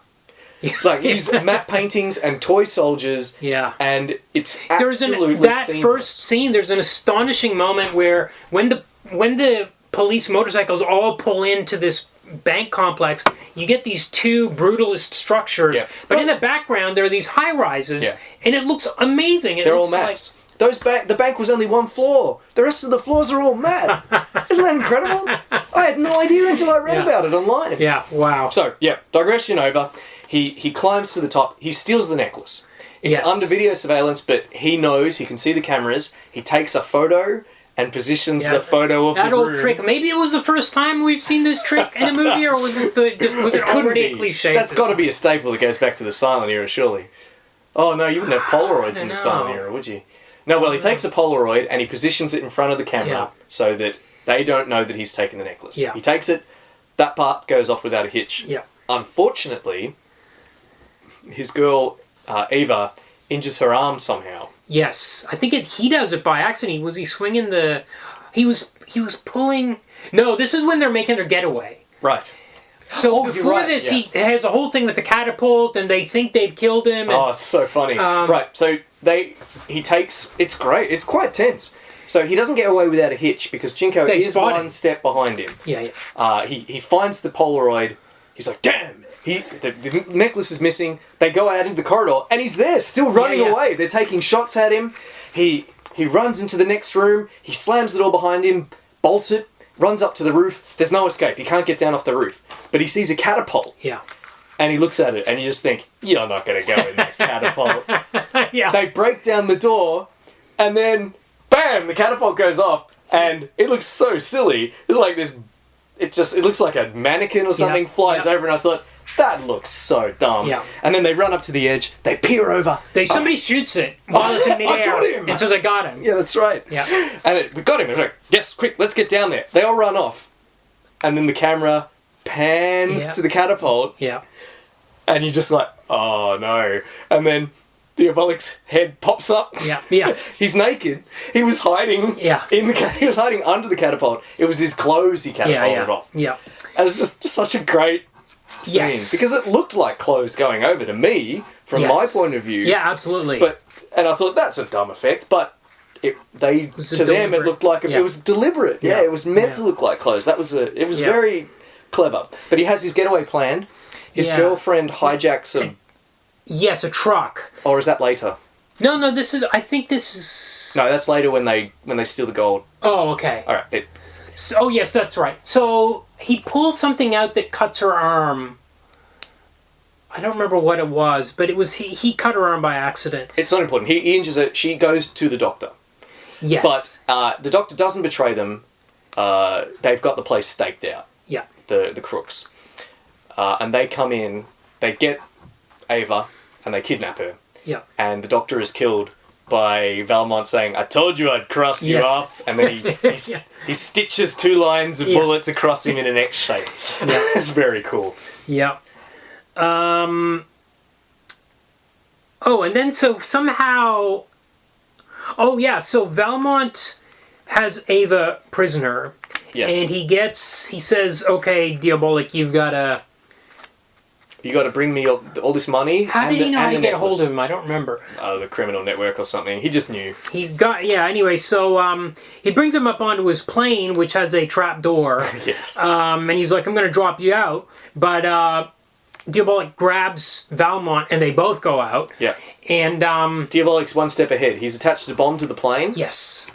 Speaker 4: Like these map paintings and toy soldiers.
Speaker 3: Yeah.
Speaker 4: And it's absolutely
Speaker 3: that
Speaker 4: seamless.
Speaker 3: first scene. There's an astonishing moment where when the police motorcycles all pull into this bank complex, you get these two brutalist structures. Yeah. But in the background, there are these high rises, and it looks amazing.
Speaker 4: They're all mats. The bank was only one floor. The rest of the floors are all mat. Isn't that incredible? I had no idea until I read about it online.
Speaker 3: Yeah, wow.
Speaker 4: So, digression over. He climbs to the top. He steals the necklace. It's under video surveillance, but he knows, he can see the cameras. He takes a photo and positions the photo of the room.
Speaker 3: That old trick. Maybe it was the first time we've seen this trick in a movie, or was was it already a cliche?
Speaker 4: That's got to be a staple that goes back to the silent era, surely. Oh, no, you wouldn't have Polaroids in the silent era, would you? No, well, he takes a Polaroid and he positions it in front of the camera so that they don't know that he's taken the necklace.
Speaker 3: Yeah.
Speaker 4: He takes it, that part goes off without a hitch.
Speaker 3: Yeah. Unfortunately,
Speaker 4: his girl, Eva, injures her arm somehow.
Speaker 3: Yes. I think he does it by accident. Was he swinging the... He was pulling... No, this is when they're making their getaway.
Speaker 4: Right.
Speaker 3: So before this, he has a whole thing with the catapult, and they think they've killed him. And,
Speaker 4: it's so funny. Right, so he takes... It's great. It's quite tense. So he doesn't get away without a hitch because Chinko is one step behind him.
Speaker 3: Yeah.
Speaker 4: He finds the Polaroid. He's like, damn! The necklace is missing. They go out into the corridor, and he's there, still running away. They're taking shots at him. He runs into the next room. He slams the door behind him, bolts it, runs up to the roof. There's no escape. He can't get down off the roof. But he sees a catapult.
Speaker 3: Yeah.
Speaker 4: And he looks at it, and you just think, you're not going to go in that catapult.
Speaker 3: Yeah.
Speaker 4: They break down the door, and then, bam, the catapult goes off, and it looks so silly. It's like this... It looks like a mannequin or something flies over, and I thought, that looks so dumb.
Speaker 3: Yeah.
Speaker 4: And then they run up to the edge, they peer over.
Speaker 3: Somebody shoots it while it's in midair.
Speaker 4: I got him!
Speaker 3: It says, I got him.
Speaker 4: Yeah, that's right.
Speaker 3: Yeah.
Speaker 4: And we got him. It's like, yes, quick, let's get down there. They all run off. And then the camera pans to the catapult.
Speaker 3: Yeah.
Speaker 4: And you're just like, oh no. And then Diabolik's head pops up.
Speaker 3: Yeah. Yeah.
Speaker 4: He's naked. He was hiding he was hiding under the catapult. It was his clothes he catapulted off.
Speaker 3: Yeah.
Speaker 4: And it's just such a great scene. Because it looked like clothes going over to me, from my point of view.
Speaker 3: Yeah, absolutely.
Speaker 4: And I thought, that's a dumb effect, but to them it looked like it was deliberate. Yeah, it was meant to look like clothes. It was very clever. But he has his getaway planned. His girlfriend hijacks a...
Speaker 3: Yes, a truck.
Speaker 4: Or is that later?
Speaker 3: No, I think this is...
Speaker 4: No, that's later when they steal the gold.
Speaker 3: Oh, okay.
Speaker 4: All right.
Speaker 3: Oh, yes, that's right. So he pulls something out that cuts her arm. I don't remember what it was, but it was he cut her arm by accident.
Speaker 4: It's not important. He injures her. She goes to the doctor.
Speaker 3: Yes.
Speaker 4: But the doctor doesn't betray them. They've got the place staked out.
Speaker 3: Yeah.
Speaker 4: The crooks. And they come in, they get Ava, and they kidnap her.
Speaker 3: Yeah.
Speaker 4: And the doctor is killed by Valmont saying, "I told you I'd cross you
Speaker 3: Yes.
Speaker 4: up." And then he stitches 2 lines of bullets across him in an X shape.
Speaker 3: Yeah.
Speaker 4: It's very cool.
Speaker 3: Yeah. Oh, and then so somehow... Oh, yeah, so Valmont has Ava prisoner.
Speaker 4: Yes.
Speaker 3: And he says, okay, Diabolik, you've got to...
Speaker 4: You got to bring me all this money.
Speaker 3: How did he know how to get a hold of him? I don't remember.
Speaker 4: The criminal network or something. He just knew.
Speaker 3: Anyway, so he brings him up onto his plane, which has a trap door.
Speaker 4: Yes.
Speaker 3: And he's like, I'm going to drop you out. But Diabolik grabs Valmont, and they both go out.
Speaker 4: Yeah.
Speaker 3: And...
Speaker 4: Diabolik's one step ahead. He's attached a bomb to the plane.
Speaker 3: Yes.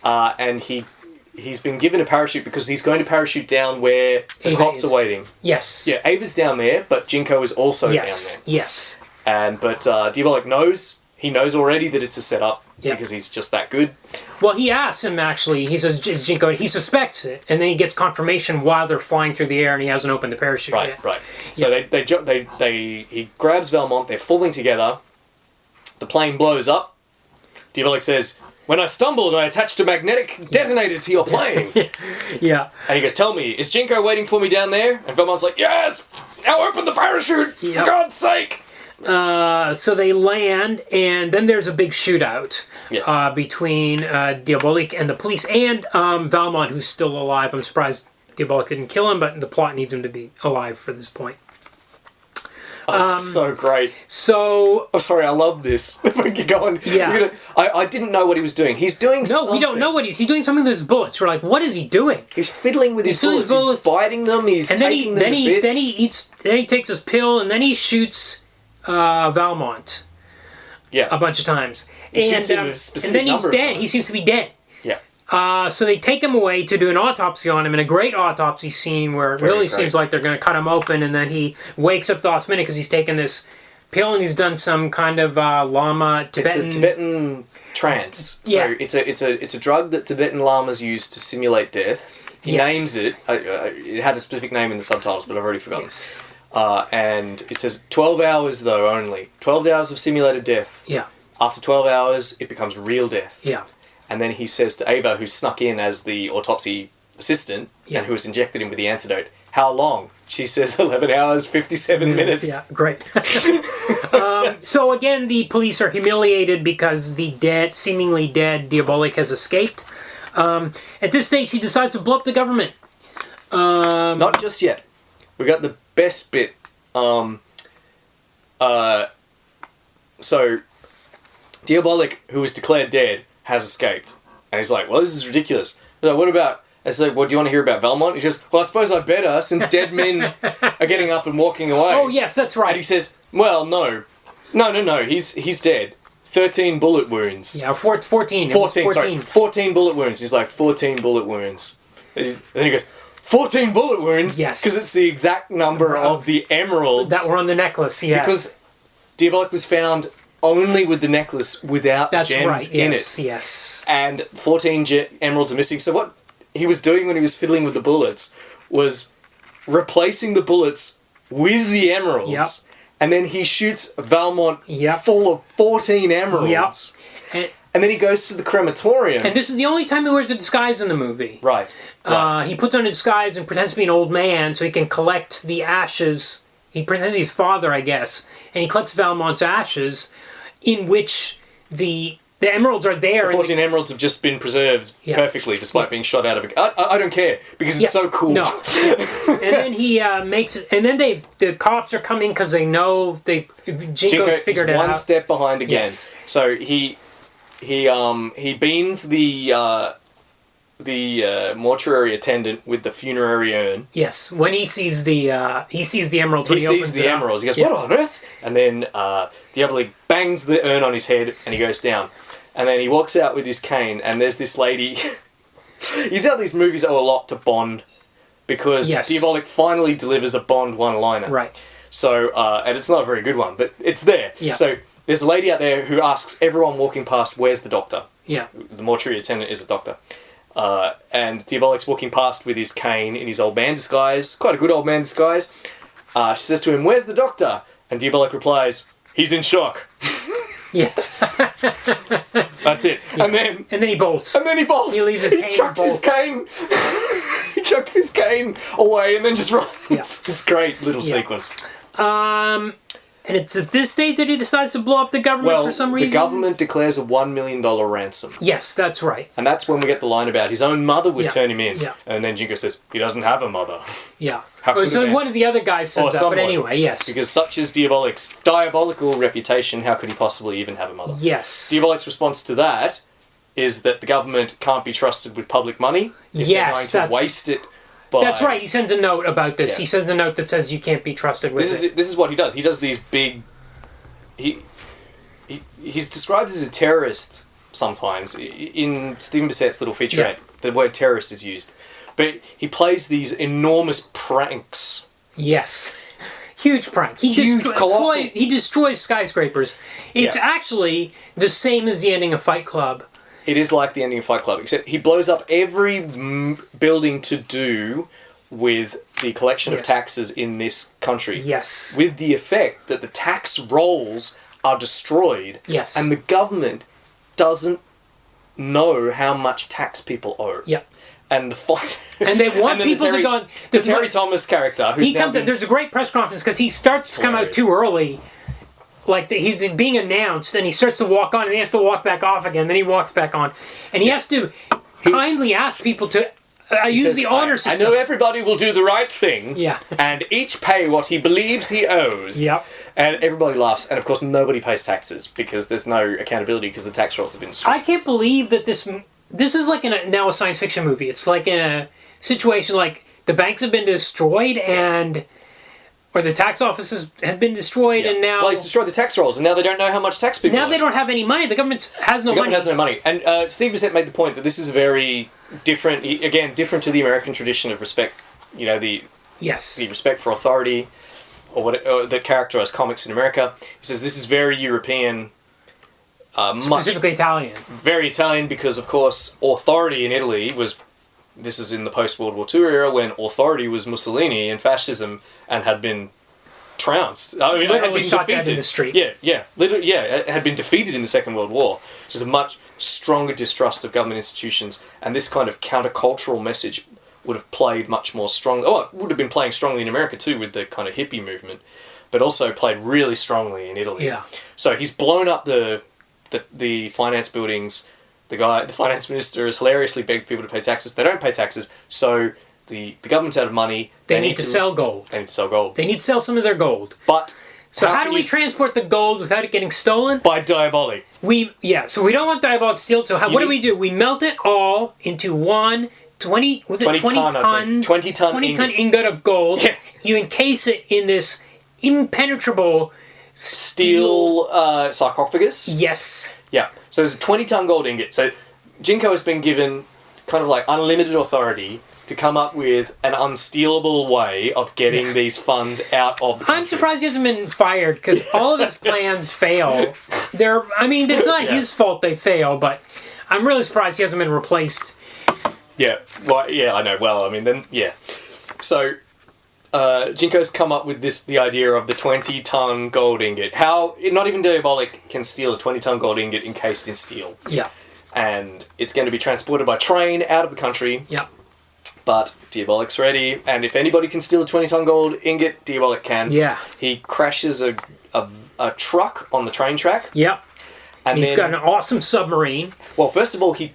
Speaker 4: And he's been given a parachute because he's going to parachute down where the
Speaker 3: Ava
Speaker 4: cops
Speaker 3: is.
Speaker 4: are waiting.
Speaker 3: Yes.
Speaker 4: Yeah, Ava's down there, but Jinko is also down there.
Speaker 3: Yes.
Speaker 4: But Diabolik knows. He knows already that it's a setup
Speaker 3: Yeah.
Speaker 4: because he's just that good.
Speaker 3: Well, he asks him, actually, he says, is Jinko, he suspects it, and then he gets confirmation while they're flying through the air, and he hasn't opened the parachute yet.
Speaker 4: Right. So he grabs Valmont, they're falling together, the plane blows up, Diabolik says, "When I stumbled, I attached a magnetic detonator to your plane."
Speaker 3: Yeah.
Speaker 4: And he goes, "Tell me, is Jinko waiting for me down there?" And Valmont's like, "Yes! Now open the parachute!
Speaker 3: Yep.
Speaker 4: For God's sake!"
Speaker 3: So they land, and then there's a big shootout between Diabolik and the police, and Valmont, who's still alive. I'm surprised Diabolik didn't kill him, but the plot needs him to be alive for this point.
Speaker 4: So great.
Speaker 3: So...
Speaker 4: Oh, sorry, I love this. If we keep going.
Speaker 3: Yeah.
Speaker 4: I didn't know what he was doing. He's doing something.
Speaker 3: No, we don't know what he's doing something with his bullets. We're like, what is he doing?
Speaker 4: He's fiddling with his bullets. He's biting them. He's taking them to bits.
Speaker 3: Then he takes his pill, and then he shoots Valmont a bunch of times.
Speaker 4: Shoots him a specific
Speaker 3: and then he's
Speaker 4: number of
Speaker 3: dead.
Speaker 4: times.
Speaker 3: He seems to be dead.
Speaker 4: Yeah.
Speaker 3: So they take him away to do an autopsy on him, in a great autopsy scene where it really seems like they're going to cut him open, and then he wakes up the last minute because he's taken this pill and he's done some kind of Tibetan...
Speaker 4: It's a Tibetan trance. So it's a drug that Tibetan lamas use to simulate death. He names it. It had a specific name in the subtitles, but I've already forgotten.
Speaker 3: Yes.
Speaker 4: And it says 12 hours though only. 12 hours of simulated death.
Speaker 3: Yeah.
Speaker 4: After 12 hours, it becomes real death.
Speaker 3: Yeah.
Speaker 4: And then he says to Ava, who snuck in as the autopsy assistant and who was injected him with the antidote, "How long?" She says 11 hours, 57 minutes.
Speaker 3: Yeah, great. So again, the police are humiliated because the seemingly dead Diabolik has escaped. At this stage, he decides to blow up the government.
Speaker 4: Not just yet. We got the best bit. So, Diabolik, who was declared dead, has escaped. And he's like, "Well, this is ridiculous." He's like, "What about..." I said, "Well, do you want to hear about Valmont?" He says, "Well, I suppose I'd better, since dead men are getting up and walking away."
Speaker 3: Oh, yes, that's right.
Speaker 4: And he says, "Well, no, he's dead. 13 bullet wounds."
Speaker 3: Yeah, 14.
Speaker 4: 14 bullet wounds. He's like, 14 bullet wounds. And then he goes, 14 bullet wounds?
Speaker 3: Yes.
Speaker 4: Because it's the exact number of the emeralds.
Speaker 3: That were on the necklace, yes.
Speaker 4: Because Diabolik was found only with the necklace without gems in it.
Speaker 3: Yes.
Speaker 4: And 14 emeralds are missing. So what he was doing when he was fiddling with the bullets was replacing the bullets with the emeralds.
Speaker 3: Yep.
Speaker 4: And then he shoots Valmont full of 14 emeralds.
Speaker 3: Yep.
Speaker 4: And then he goes to the crematorium.
Speaker 3: And this is the only time he wears a disguise in the movie.
Speaker 4: Right.
Speaker 3: He puts on a disguise and pretends to be an old man so he can collect the ashes. He pretends to be his father, I guess. And he collects Valmont's ashes, in which the emeralds are there.
Speaker 4: The 14 emeralds have just been preserved perfectly, despite being shot out of a... I don't care, because it's so cool.
Speaker 3: No. And then he makes it... And then the cops are coming because they know Jinko's figured it out.
Speaker 4: One step behind again.
Speaker 3: Yes.
Speaker 4: So he beans the mortuary attendant with the funerary urn.
Speaker 3: Yes, when he sees the emeralds.
Speaker 4: He sees the emeralds. He goes, "What on earth?" And then Diabolik bangs the urn on his head, and he goes down. And then he walks out with his cane, and there's this lady You tell these movies owe a lot to Bond because
Speaker 3: Yes.
Speaker 4: Diabolik finally delivers a Bond one-liner.
Speaker 3: Right.
Speaker 4: So, and it's not a very good one, but it's there.
Speaker 3: Yeah.
Speaker 4: So there's a lady out there who asks everyone walking past, "Where's the doctor?"
Speaker 3: Yeah.
Speaker 4: The mortuary attendant is a doctor. And Diabolik's walking past with his cane in his old man disguise. Quite a good old man disguise. She says to him, "Where's the doctor?" And Diabolik replies, "He's in shock."
Speaker 3: Yes.
Speaker 4: That's it.
Speaker 3: Yeah.
Speaker 4: And then
Speaker 3: he bolts.
Speaker 4: And then he bolts.
Speaker 3: He leaves his cane and
Speaker 4: chucks his
Speaker 3: bolts.
Speaker 4: cane. He chucks his cane away and then just runs.
Speaker 3: Yeah.
Speaker 4: It's a great little sequence.
Speaker 3: And it's at this stage that he decides to blow up the government for some reason?
Speaker 4: The government declares a $1 million ransom.
Speaker 3: Yes, that's right.
Speaker 4: And that's when we get the line about his own mother would
Speaker 3: Yeah.
Speaker 4: turn him in.
Speaker 3: Yeah.
Speaker 4: And then Jinko says, he doesn't have a mother.
Speaker 3: Yeah.
Speaker 4: How could
Speaker 3: So
Speaker 4: it be?
Speaker 3: one of the other guys says
Speaker 4: Or
Speaker 3: that,
Speaker 4: someone.
Speaker 3: but anyway, yes.
Speaker 4: Because such is Diabolik's diabolical reputation, how could he possibly even have a mother?
Speaker 3: Yes.
Speaker 4: Diabolik's response to that is that the government can't be trusted with public money if
Speaker 3: Yes,
Speaker 4: they're going to waste it.
Speaker 3: That's right. He sends a note about this.
Speaker 4: Yeah.
Speaker 3: He sends a note that says you can't be trusted with it.
Speaker 4: This is what he does. He does these big. He's described as a terrorist sometimes in Stephen Bissett's little featurette.
Speaker 3: Yeah.
Speaker 4: The word terrorist is used, but he plays these enormous pranks.
Speaker 3: Yes. Huge prank.
Speaker 4: Colossal.
Speaker 3: He destroys skyscrapers. It's actually the same as the ending of Fight Club.
Speaker 4: It is like the ending of Fight Club, except he blows up every building to do with the collection of
Speaker 3: Yes.
Speaker 4: taxes in this country.
Speaker 3: Yes.
Speaker 4: With the effect that the tax rolls are destroyed.
Speaker 3: Yes.
Speaker 4: And the government doesn't know how much tax people owe.
Speaker 3: Yep.
Speaker 4: And the fight.
Speaker 3: And they want
Speaker 4: and then
Speaker 3: people to go.
Speaker 4: The Terry Thomas character, who's
Speaker 3: He comes. There's a great press conference because he starts to come out
Speaker 4: Hilarious.
Speaker 3: too early. Like he's being announced, and he starts to walk on, and he has to walk back off again. Then he walks back on, and he has to kindly ask people to use
Speaker 4: says,
Speaker 3: the honor
Speaker 4: I
Speaker 3: system.
Speaker 4: know everybody will do the right thing.
Speaker 3: Yeah.
Speaker 4: And each pay what he believes he owes.
Speaker 3: Yep.
Speaker 4: And everybody laughs, and of course nobody pays taxes because there's no accountability because the tax rolls have been destroyed.
Speaker 3: I can't believe that this is like now a science fiction movie. It's like in a situation like the banks have been destroyed or the tax offices have been destroyed, and now
Speaker 4: he's destroyed the tax rolls, and now they don't know how much tax people
Speaker 3: now
Speaker 4: owe.
Speaker 3: they don't have any money. The government has no
Speaker 4: The
Speaker 3: money.
Speaker 4: government has no money. And Steve Bissett made the point that this is very different, again, different to the American tradition of respect, the
Speaker 3: Yes.
Speaker 4: respect for authority, or that characterized comics in America. He says this is very European,
Speaker 3: Specifically Italian.
Speaker 4: very Italian, because of course authority in Italy this is in the post-World War II era when authority was Mussolini and fascism and had been trounced. I mean, it had
Speaker 3: Literally
Speaker 4: been
Speaker 3: shot dead
Speaker 4: defeated
Speaker 3: in the street.
Speaker 4: It had been defeated in the Second World War. Which is a much stronger distrust of government institutions, and this kind of countercultural message would have played much more strongly. Oh, it would have been playing strongly in America too with the kind of hippie movement, but also played really strongly in Italy.
Speaker 3: Yeah.
Speaker 4: So he's blown up the finance buildings. The finance minister has hilariously begged people to pay taxes. They don't pay taxes, so the government's out of money.
Speaker 3: They need to sell gold.
Speaker 4: They need to sell gold.
Speaker 3: They need to sell some of their gold.
Speaker 4: But
Speaker 3: So how do
Speaker 4: can
Speaker 3: we
Speaker 4: you
Speaker 3: transport the gold without it getting stolen?
Speaker 4: by Diabolik?
Speaker 3: So we don't want Diabolik to steal it. So what do
Speaker 4: need-
Speaker 3: we do? We melt it all into 20
Speaker 4: ton, I think. 20 ton
Speaker 3: ingot of gold.
Speaker 4: Yeah.
Speaker 3: You encase it in this impenetrable
Speaker 4: Steel sarcophagus.
Speaker 3: Yes.
Speaker 4: Yeah. So there's a 20-ton gold ingot. So Jinko has been given kind of like unlimited authority to come up with an unstealable way of getting these funds out of the country.
Speaker 3: I'm surprised he hasn't been fired because all of his plans fail. It's not his fault they fail, but I'm really surprised he hasn't been replaced.
Speaker 4: Yeah. Well, yeah, I know. Well, I mean, then, yeah. So Jinko's come up with the idea of the 20-ton gold ingot. How, not even Diabolik can steal a 20-ton gold ingot encased in steel.
Speaker 3: Yeah.
Speaker 4: And it's going to be transported by train out of the country.
Speaker 3: Yeah.
Speaker 4: But Diabolik's ready, and if anybody can steal a 20-ton gold ingot, Diabolik can.
Speaker 3: Yeah.
Speaker 4: He crashes a truck on the train track.
Speaker 3: Yep.
Speaker 4: And
Speaker 3: He's
Speaker 4: then,
Speaker 3: got an awesome submarine.
Speaker 4: well, first of all, he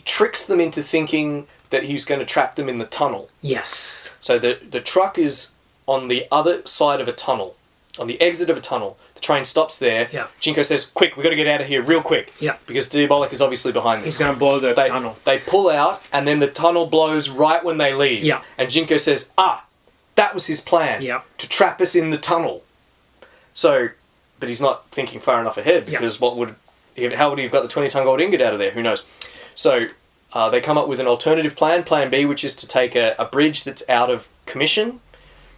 Speaker 4: tricks them into thinking that he's going to trap them in the tunnel.
Speaker 3: Yes.
Speaker 4: So the truck is on the other side of a tunnel, on the exit of a tunnel. The train stops there.
Speaker 3: Yeah.
Speaker 4: Jinko says, "Quick, we got to get out of here real quick."
Speaker 3: Yeah.
Speaker 4: Because Diabolik is obviously behind this.
Speaker 3: He's going to blow the tunnel.
Speaker 4: They pull out, and then the tunnel blows right when they leave.
Speaker 3: Yeah.
Speaker 4: And Jinko says, that was his plan.
Speaker 3: Yeah.
Speaker 4: To trap us in the tunnel. So, but he's not thinking far enough ahead, because how would he have got the 20-ton gold ingot out of there? Who knows? So, they come up with an alternative plan, Plan B, which is to take a bridge that's out of commission.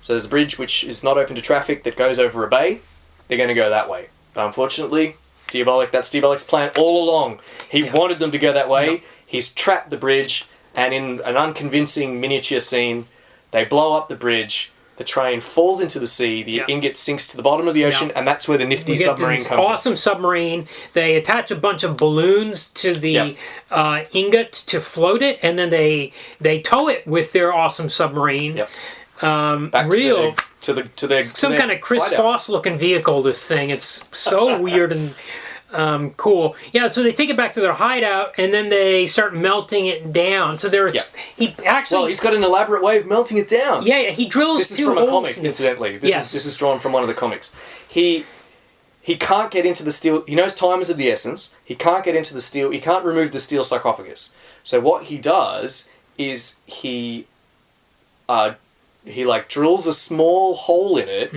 Speaker 4: So there's a bridge which is not open to traffic that goes over a bay. They're going to go that way. But unfortunately, that's Diabolik's plan all along. He wanted them to go that way. Yep. He's trapped the bridge, and in an unconvincing miniature scene, they blow up the bridge. The train falls into the sea. The ingot sinks to the bottom of the ocean, and that's where the nifty submarine comes in.
Speaker 3: Awesome submarine. They attach a bunch of balloons to the ingot to float it, and then they tow it with their awesome submarine.
Speaker 4: Yep.
Speaker 3: Back
Speaker 4: to their
Speaker 3: some kind of Chris Foss looking vehicle. This thing, it's so weird and cool. Yeah, so they take it back to their hideout, and then they start melting it down. So he's
Speaker 4: got an elaborate way of melting it down.
Speaker 3: Yeah, he drills.
Speaker 4: This is from a comic, incidentally. This is drawn from one of the comics. He can't get into the steel. He knows time is of the essence. He can't get into the steel. He can't remove the steel sarcophagus. So what he does is he drills a small hole in it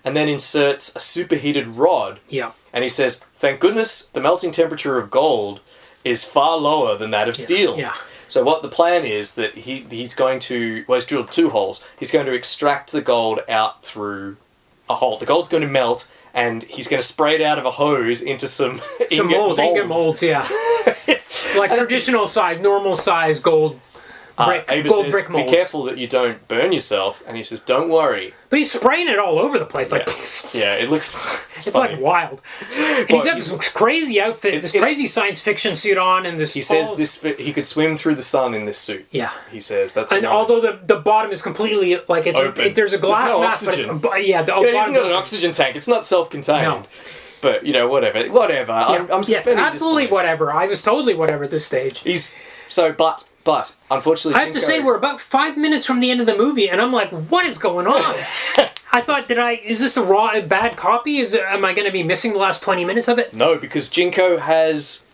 Speaker 4: and then inserts a superheated rod.
Speaker 3: Yeah.
Speaker 4: And he says, thank goodness the melting temperature of gold is far lower than that of steel.
Speaker 3: Yeah.
Speaker 4: So what the plan is that he's going to... Well, he's drilled 2 holes. He's going to extract the gold out through a hole. The gold's going to melt, and he's going to spray it out of a hose into some
Speaker 3: ingot molds, yeah. Like traditional size, normal size gold
Speaker 4: Ava
Speaker 3: gold
Speaker 4: says,
Speaker 3: brick molds.
Speaker 4: be careful that you don't burn yourself. And he says, don't worry.
Speaker 3: But he's spraying it all over the place.
Speaker 4: Yeah, it looks...
Speaker 3: It's like wild. And he's got this crazy outfit, this crazy science fiction suit on, and this...
Speaker 4: He says he could swim through the sun in this suit.
Speaker 3: Yeah.
Speaker 4: He says that's...
Speaker 3: And although the bottom is completely, like, there's a glass mask,
Speaker 4: oxygen.
Speaker 3: But it's...
Speaker 4: It isn't got an oxygen tank. It's not self-contained. No. But, whatever. Yeah. I'm suspending
Speaker 3: absolutely whatever. I was totally whatever at this stage.
Speaker 4: But unfortunately,
Speaker 3: I have to say we're about 5 minutes from the end of the movie, and I'm like, what is going on? I thought, is this a bad copy? Am I going to be missing the last 20 minutes of it?
Speaker 4: No, because Jinko has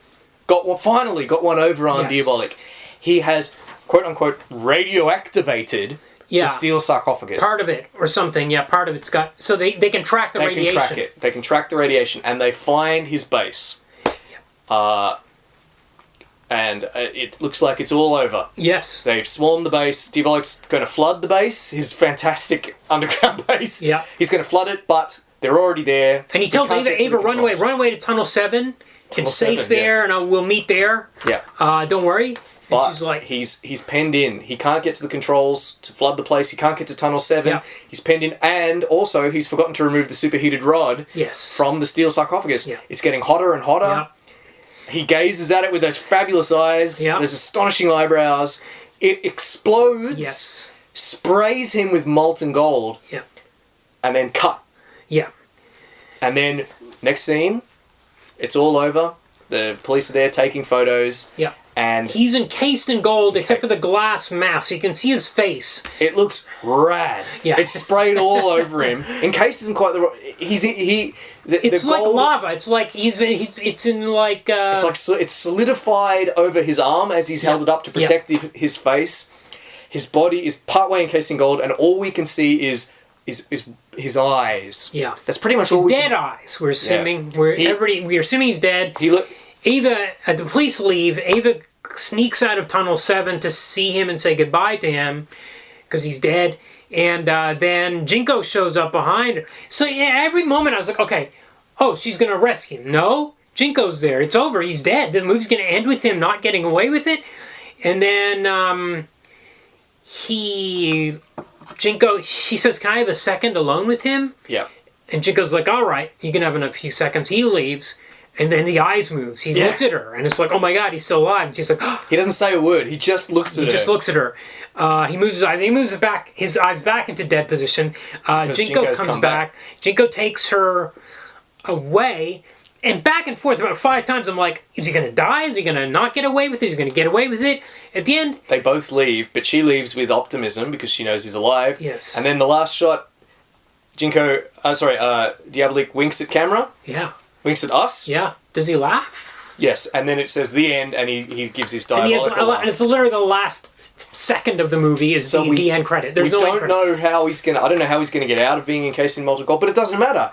Speaker 4: finally got one over on Diabolik. He has, quote unquote, radioactivated the steel sarcophagus.
Speaker 3: Part of it, or something. Yeah, part of it's got... So they can track the radiation.
Speaker 4: They can track it. They can track the radiation, and they find his base. And it looks like it's all over.
Speaker 3: Yes.
Speaker 4: They've swarmed the base. Diabolik's going to flood the base, his fantastic underground base.
Speaker 3: Yeah.
Speaker 4: He's going to flood it, but they're already there.
Speaker 3: And he tells Ava, run away to Tunnel 7. It's safe there, and we'll meet there.
Speaker 4: Yeah.
Speaker 3: Don't worry.
Speaker 4: But
Speaker 3: she's like,
Speaker 4: he's penned in. He can't get to the controls to flood the place. He can't get to Tunnel 7. Yeah. He's penned in, and also he's forgotten to remove the superheated rod from the steel sarcophagus. Yeah. It's getting hotter and hotter. Yeah. He gazes at it with those fabulous eyes, those astonishing eyebrows. It explodes, sprays him with molten gold, and then cut.
Speaker 3: Yeah.
Speaker 4: And then, next scene, it's all over. The police are there taking photos.
Speaker 3: Yeah.
Speaker 4: And
Speaker 3: he's encased in gold, except for the glass mask. You can see his face.
Speaker 4: It looks rad.
Speaker 3: Yeah.
Speaker 4: It's sprayed all over him. Encased isn't quite the right...
Speaker 3: It's like lava. It's like it's in like...
Speaker 4: It's solidified over his arm as he's held it up to protect his face. His body is partway encased in gold, and all we can see is his eyes.
Speaker 3: Yeah.
Speaker 4: That's pretty much
Speaker 3: his
Speaker 4: all
Speaker 3: dead eyes. We're assuming... We're assuming he's dead. Ava, the police leave. Ava sneaks out of Tunnel 7 to see him and say goodbye to him because he's dead. And then Jinko shows up behind her. So every moment I was like, okay, she's going to rescue him. No, Jinko's there. It's over. He's dead. The movie's going to end with him not getting away with it. And then Jinko, she says, can I have a second alone with him?
Speaker 4: Yeah.
Speaker 3: And Jinko's like, all right, you can have a few seconds. He leaves. And then the eyes moves. He looks at her, and it's like, oh my god, he's still alive. And she's like,
Speaker 4: he doesn't say a word. He just looks at her.
Speaker 3: He just looks at her. He moves his eyes. He moves his eyes back into dead position. Jinko comes back. Jinko takes her away, and back and forth about 5 times. I'm like, is he going to die? Is he going to not get away with it? Is he going to get away with it? At the end,
Speaker 4: they both leave, but she leaves with optimism because she knows he's alive.
Speaker 3: Yes.
Speaker 4: And then the last shot, Diabolik winks at camera.
Speaker 3: Yeah.
Speaker 4: Winks at us.
Speaker 3: Yeah. Does he laugh?
Speaker 4: Yes, and then it says the end, and he gives his diabolical laugh.
Speaker 3: And it's literally the last second of the movie is the end credit. There's no end credit.
Speaker 4: I don't know how he's gonna get out of being encased in molten gold, but it doesn't matter.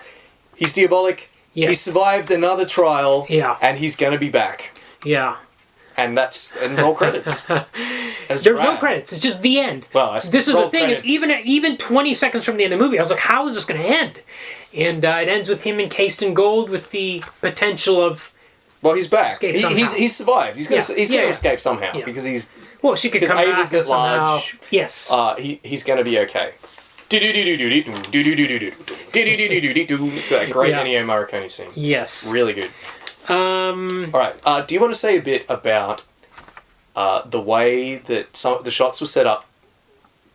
Speaker 4: He's Diabolik. Yes. He survived another trial.
Speaker 3: Yeah.
Speaker 4: And he's gonna be back.
Speaker 3: Yeah.
Speaker 4: and roll credits.
Speaker 3: There's no credits. It's just the end.
Speaker 4: Well,
Speaker 3: this is the thing. It's even 20 seconds from the end of the movie, I was like, how is this going to end? And it ends with him encased in gold with the potential of.
Speaker 4: Well, he's back.
Speaker 3: Escape somehow.
Speaker 4: He's survived. He's going to escape somehow because he's.
Speaker 3: Well, she could come back
Speaker 4: at
Speaker 3: somehow.
Speaker 4: large.
Speaker 3: Yes.
Speaker 4: He's going to be okay. It's that great Ennio Morricone scene.
Speaker 3: Yes.
Speaker 4: Really good. All right. Do you want to say a bit about the way that some of the shots were set up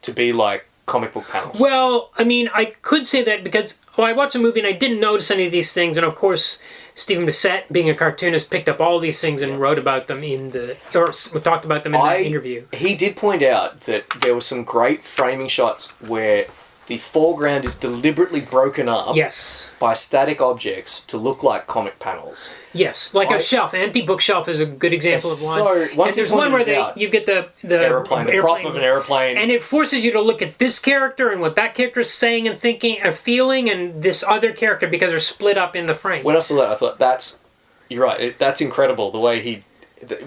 Speaker 4: to be like comic book panels?
Speaker 3: Well, I mean, I could say that because I watched the movie and I didn't notice any of these things, and of course, Stephen Bissett, being a cartoonist, picked up all these things and wrote about them talked about them in that interview.
Speaker 4: He did point out that there were some great framing shots where the foreground is deliberately broken up by static objects to look like comic panels.
Speaker 3: Yes, like a shelf. An empty bookshelf is a good example of one.
Speaker 4: So,
Speaker 3: and there's one where you get the
Speaker 4: airplane, the prop of an airplane.
Speaker 3: And it forces you to look at this character and what that character is saying and thinking or feeling, and this other character because they're split up in the frame.
Speaker 4: When I saw that, I thought, you're right, that's incredible, the way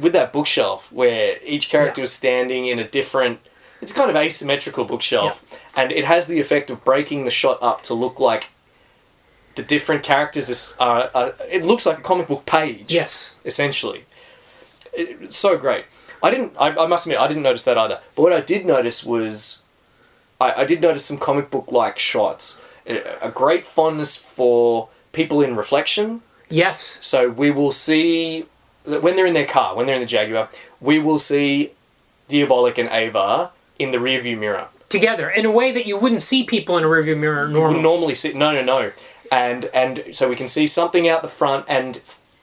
Speaker 4: with that bookshelf, where each character is standing in a different... It's kind of asymmetrical bookshelf, and it has the effect of breaking the shot up to look like the different characters it looks like a comic book page.
Speaker 3: Yes.
Speaker 4: Essentially. It's so great. I must admit, I didn't notice that either. But what I did notice was... I did notice some comic book-like shots. A great fondness for people in reflection.
Speaker 3: Yes.
Speaker 4: So we will see... When they're in their car, when they're in the Jaguar, we will see Diabolik and Ava in the rearview mirror.
Speaker 3: Together, in a way that you wouldn't see people in a rearview mirror normally. You wouldn't
Speaker 4: normally see... No. And so we can see something out the front, and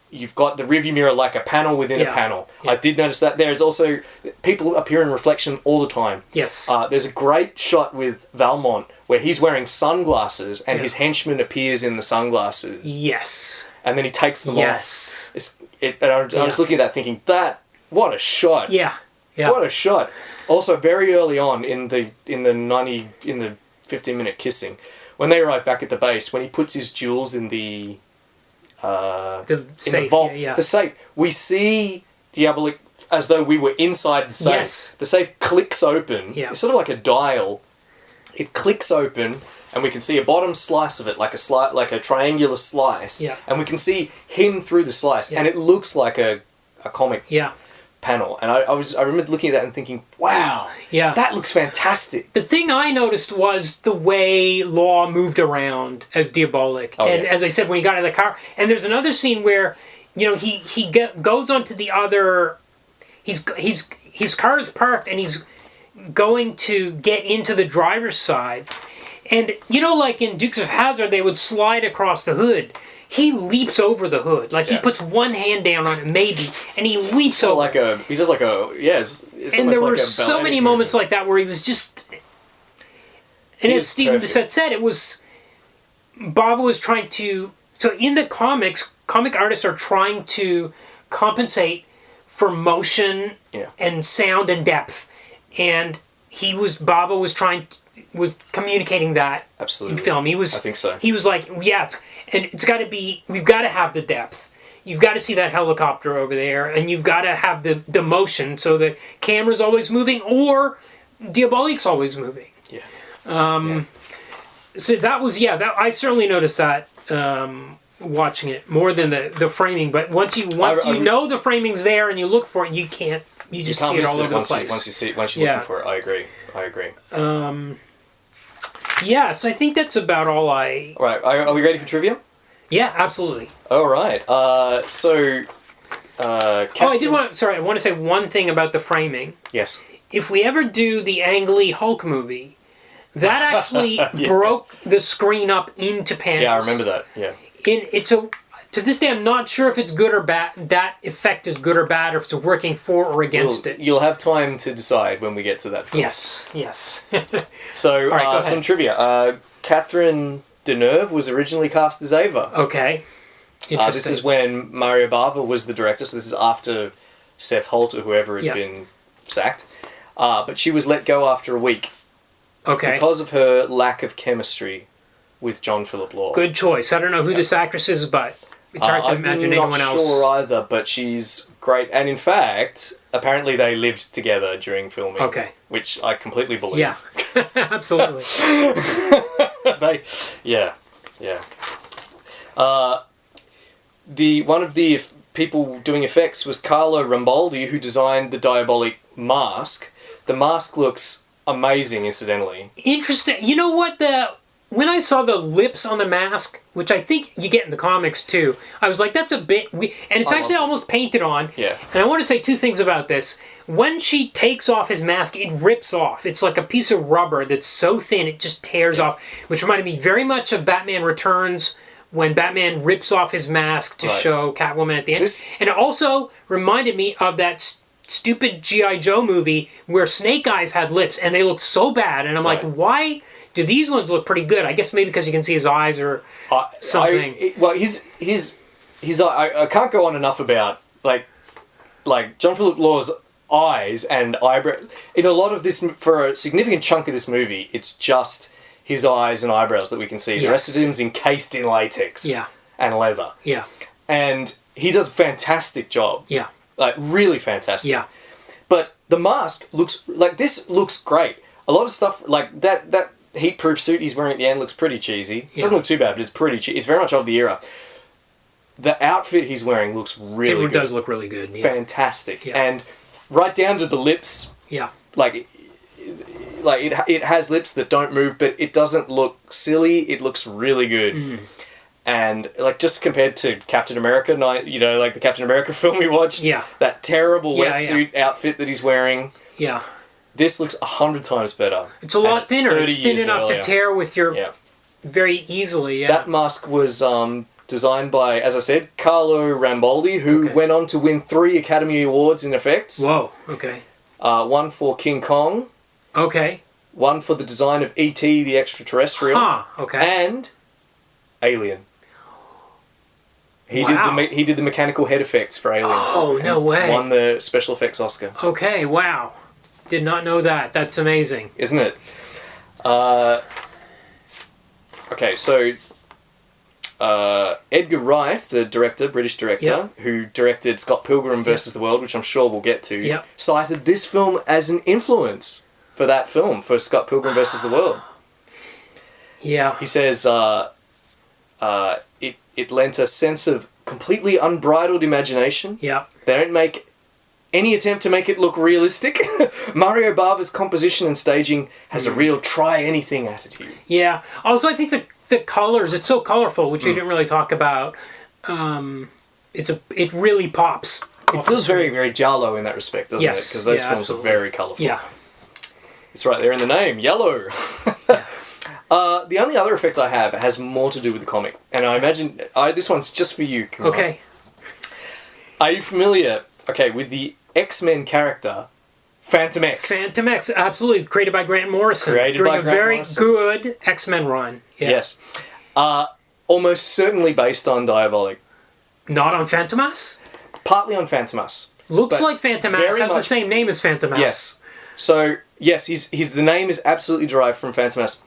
Speaker 4: you've got the rearview mirror like a panel within a panel. Yeah. I did notice that. There's also... People appear in reflection all the time.
Speaker 3: Yes.
Speaker 4: There's a great shot with Valmont where he's wearing sunglasses, and his henchman appears in the sunglasses.
Speaker 3: Yes.
Speaker 4: And then he takes them off. I was looking at that thinking, what a shot.
Speaker 3: Yeah.
Speaker 4: What a shot. Also, very early on in the 15-minute kissing, when they arrive back at the base, when he puts his jewels in the
Speaker 3: safe,
Speaker 4: vault, the safe, we see Diabolik as though we were inside the safe.
Speaker 3: Yes.
Speaker 4: The safe clicks open.
Speaker 3: Yeah.
Speaker 4: It's sort of like a dial. It clicks open, and we can see a bottom slice of it, like a triangular slice.
Speaker 3: Yeah.
Speaker 4: And we can see him through the slice, and it looks like a comic.
Speaker 3: Yeah.
Speaker 4: Panel, and I remember looking at that and thinking, wow, that looks fantastic.
Speaker 3: The thing I noticed was the way Law moved around as Diabolik, as I said, when he got out of the car, and there's another scene where, he goes onto the other, his car is parked and he's going to get into the driver's side, and like in Dukes of Hazzard, they would slide across the hood. He leaps over the hood. He puts one hand down on it, maybe, and he leaps over.
Speaker 4: He does it's
Speaker 3: and there were
Speaker 4: like
Speaker 3: so many moments like that where he was just... And as Stephen Bissett said, it was... Bava was trying to... So in the comics, comic artists are trying to compensate for motion and sound and depth. And Bava was communicating that in film. I think so. He was like, it's got to be, we've got to have the depth. You've got to see that helicopter over there, and you've got to have the motion, so the camera's always moving, or Diabolik's always moving. Yeah. So that was, I certainly noticed that watching it, more than the framing, but once you know the framing's there and you look for it, you just see it all over the place.
Speaker 4: Once you're looking for it, I agree.
Speaker 3: So I think that's about all I...
Speaker 4: All right, are we ready for trivia?
Speaker 3: Yeah, absolutely.
Speaker 4: All right, I
Speaker 3: want to say one thing about the framing.
Speaker 4: Yes.
Speaker 3: If we ever do the Ang Lee Hulk movie, that actually broke the screen up into panels.
Speaker 4: Yeah, I remember that,
Speaker 3: to this day, I'm not sure if it's good or bad. That effect is good or bad, or if it's working for or against it.
Speaker 4: You'll have time to decide when we get to that film.
Speaker 3: Yes.
Speaker 4: So, some trivia. Catherine Deneuve was originally cast as Ava.
Speaker 3: Okay. Interesting.
Speaker 4: This is when Mario Bava was the director, so this is after Seth Holt or whoever had been sacked. But she was let go after a week.
Speaker 3: Okay.
Speaker 4: Because of her lack of chemistry with John Philip Law.
Speaker 3: Good choice. I don't know who this actress is, but... It's hard to imagine anyone else.
Speaker 4: I'm not sure either, but she's great. And in fact, apparently they lived together during filming.
Speaker 3: Okay.
Speaker 4: Which I completely believe.
Speaker 3: Yeah, absolutely.
Speaker 4: Yeah. One of the people doing effects was Carlo Rambaldi, who designed the Diabolik mask. The mask looks amazing, incidentally.
Speaker 3: Interesting. You know what? When I saw the lips on the mask, which I think you get in the comics too, I was like, that's a bit... and it's actually almost painted on.
Speaker 4: Yeah.
Speaker 3: And I want to say two things about this. When she takes off his mask, it rips off. It's like a piece of rubber that's so thin it just tears off, which reminded me very much of Batman Returns, when Batman rips off his mask to show Catwoman at the end. And it also reminded me of that stupid G.I. Joe movie where Snake Eyes had lips, and they looked so bad. And I'm like, why do these ones look pretty good? I guess maybe because you can see his eyes or something.
Speaker 4: I can't go on enough about, like John Philip Law's eyes and eyebrow. In a lot of this, for a significant chunk of this movie, it's just his eyes and eyebrows that we can see. The rest of him's encased in latex and leather.
Speaker 3: Yeah.
Speaker 4: And he does a fantastic job.
Speaker 3: Yeah.
Speaker 4: Like, really fantastic.
Speaker 3: Yeah.
Speaker 4: But the mask looks, like, this looks great. A lot of stuff, like, that heat-proof suit he's wearing at the end looks pretty cheesy. It doesn't look too bad, but it's pretty cheesy. It's very much of the era. The outfit he's wearing looks really good.
Speaker 3: It does look really good. Yeah.
Speaker 4: Fantastic.
Speaker 3: Yeah.
Speaker 4: And right down to the lips.
Speaker 3: Yeah.
Speaker 4: Like it has lips that don't move, but it doesn't look silly. It looks really good. And like, just compared to Captain America, like the Captain America film we watched.
Speaker 3: Yeah.
Speaker 4: That terrible wetsuit outfit that he's wearing.
Speaker 3: Yeah.
Speaker 4: This looks 100 times better.
Speaker 3: It's a lot thinner. It's thin enough to tear with your very easily. Yeah.
Speaker 4: That mask was designed by, as I said, Carlo Rambaldi, who went on to win 3 Academy Awards in effects.
Speaker 3: Whoa. Okay.
Speaker 4: One for King Kong.
Speaker 3: Okay.
Speaker 4: One for the design of E.T. the Extraterrestrial.
Speaker 3: Okay.
Speaker 4: And Alien. He did the mechanical head effects for Alien.
Speaker 3: Oh, no way.
Speaker 4: Won the special effects Oscar.
Speaker 3: Okay, wow. Did not know that. That's amazing.
Speaker 4: Isn't it? Okay, so Edgar Wright, the director, British director, who directed Scott Pilgrim vs. the World, which I'm sure we'll get to, cited this film as an influence for that film, for Scott Pilgrim vs. the World.
Speaker 3: Yeah.
Speaker 4: He says it lent a sense of completely unbridled imagination.
Speaker 3: Yeah.
Speaker 4: They don't make any attempt to make it look realistic. Mario Bava's composition and staging has a real try-anything attitude.
Speaker 3: Yeah. Also, I think the colors, it's so colorful, which we didn't really talk about. It really pops.
Speaker 4: It feels very, very Giallo in that respect, doesn't it? Because those films are very colourful.
Speaker 3: Yeah.
Speaker 4: It's right there in the name, yellow. The only other effect I have has more to do with the comic. And I imagine, this one's just for you, Kumar.
Speaker 3: Okay.
Speaker 4: Are you familiar, with the X-Men character, Phantom X?
Speaker 3: Phantom X, absolutely. Created by Grant Morrison. During a very good X-Men run. Yeah.
Speaker 4: Yes. Almost certainly based on Diabolik.
Speaker 3: Not on Phantomas?
Speaker 4: Partly on Phantomas.
Speaker 3: Looks like Phantomas. Has the same name as Phantomas.
Speaker 4: Yes. So, yes, the name is absolutely derived from Phantomas.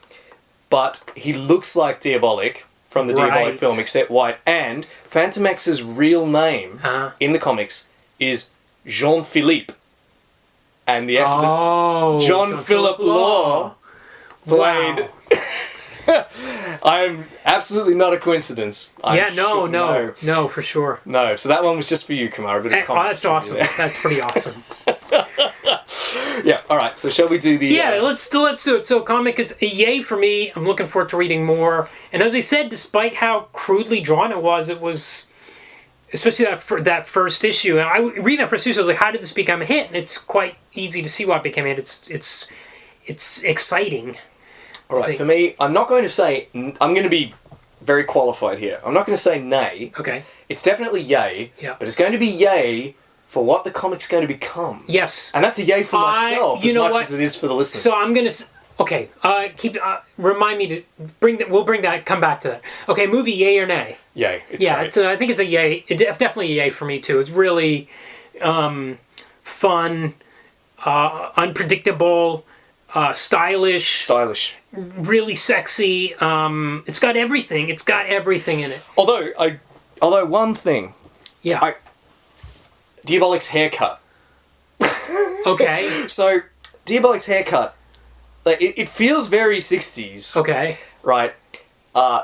Speaker 4: But he looks like Diabolik from the Diabolik film, except white. And Phantom X's real name in the comics is Jean-Philippe. And the actor John Philip Law played...
Speaker 3: Wow.
Speaker 4: I'm absolutely not a coincidence.
Speaker 3: No, for sure.
Speaker 4: No, so that one was just for you, Kumar.
Speaker 3: That's awesome. That's pretty awesome.
Speaker 4: Yeah, alright, so shall we do the...
Speaker 3: Yeah, let's do it. So comic is a yay for me. I'm looking forward to reading more. And as I said, despite how crudely drawn it was, especially that first issue. And I read that first issue, I was like, how did this become a hit? And it's quite easy to see why it became a hit. It's exciting.
Speaker 4: Alright, for me, I'm not going to say... I'm going to be very qualified here. I'm not going to say nay.
Speaker 3: Okay.
Speaker 4: It's definitely yay, but it's going to be yay for what the comic's going to become.
Speaker 3: Yes.
Speaker 4: And that's a yay for myself as much as it is for the listener.
Speaker 3: So I'm going to... Okay, remind me to we'll come back to that. Okay, movie, yay or nay?
Speaker 4: Yay. It's great.
Speaker 3: I think it's a yay. It's definitely a yay for me too. It's really fun, unpredictable, stylish, really sexy. It's got everything. It's got everything in it.
Speaker 4: Although Although one thing,
Speaker 3: Yeah.
Speaker 4: Diabolik's haircut.
Speaker 3: Okay.
Speaker 4: So, Diabolik's haircut, like, it feels very 60s.
Speaker 3: Okay.
Speaker 4: Right?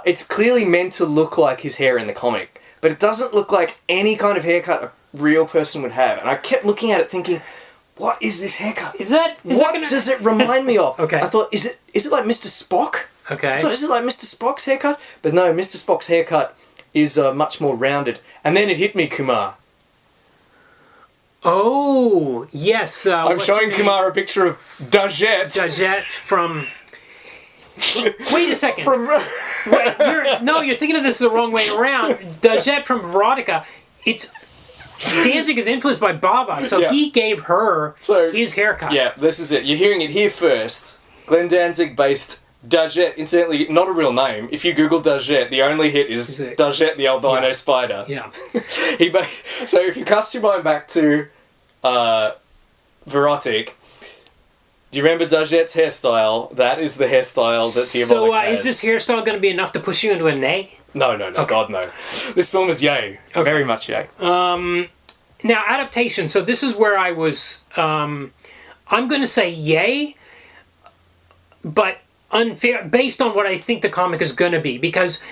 Speaker 4: It's clearly meant to look like his hair in the comic, but it doesn't look like any kind of haircut a real person would have. And I kept looking at it thinking, what is this haircut? What does it remind me of?
Speaker 3: Okay.
Speaker 4: I thought, is it like Mr. Spock?
Speaker 3: Okay.
Speaker 4: I thought, is it like Mr. Spock's haircut? But no, Mr. Spock's haircut is much more rounded. And then it hit me, Kumar.
Speaker 3: Oh, yes.
Speaker 4: I'm showing Kumar a picture of Dajette.
Speaker 3: Dajette from... Wait a second.
Speaker 4: From...
Speaker 3: You're thinking of this the wrong way around. Dajette from Veronica, Danzig is influenced by Bava, so
Speaker 4: Yeah.
Speaker 3: he gave her his haircut.
Speaker 4: Yeah, this is it. You're hearing it here first. Glenn Danzig based Dajette, incidentally, not a real name. If you Google Dajette, the only hit is Dajette the albino spider.
Speaker 3: Yeah.
Speaker 4: So if you cast your mind back to Verotic, do you remember Dajette's hairstyle? That is the hairstyle that Diabolik
Speaker 3: So
Speaker 4: has.
Speaker 3: is this hairstyle going to be enough to push you into a nay?
Speaker 4: No, God no. This film is yay. Okay. Very much yay.
Speaker 3: Now, adaptation. So this is where I was... I'm going to say yay, but unfair this on what I think the comic is going to be. Because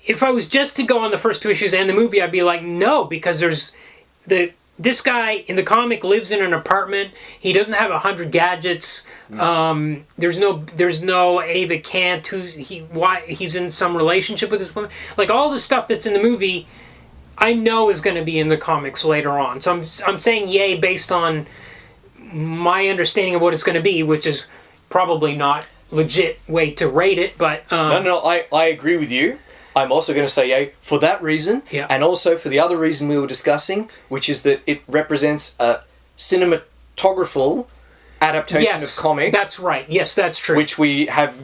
Speaker 3: if I was just to go on the first 2 issues and the movie, I'd be like, no, because there's... This guy in the comic lives in an apartment. He doesn't have 100 gadgets. There's no Ava Kant he's in some relationship with this woman. Like all the stuff that's in the movie, I know is going to be in the comics later on. So I'm saying yay based on my understanding of what it's going to be, which is probably not legit way to rate it. But
Speaker 4: No, I agree with you. I'm also going to say yay for that reason, and also for the other reason we were discussing, which is that it represents a cinematographical adaptation of comics.
Speaker 3: That's right. Yes, that's true.
Speaker 4: Which we have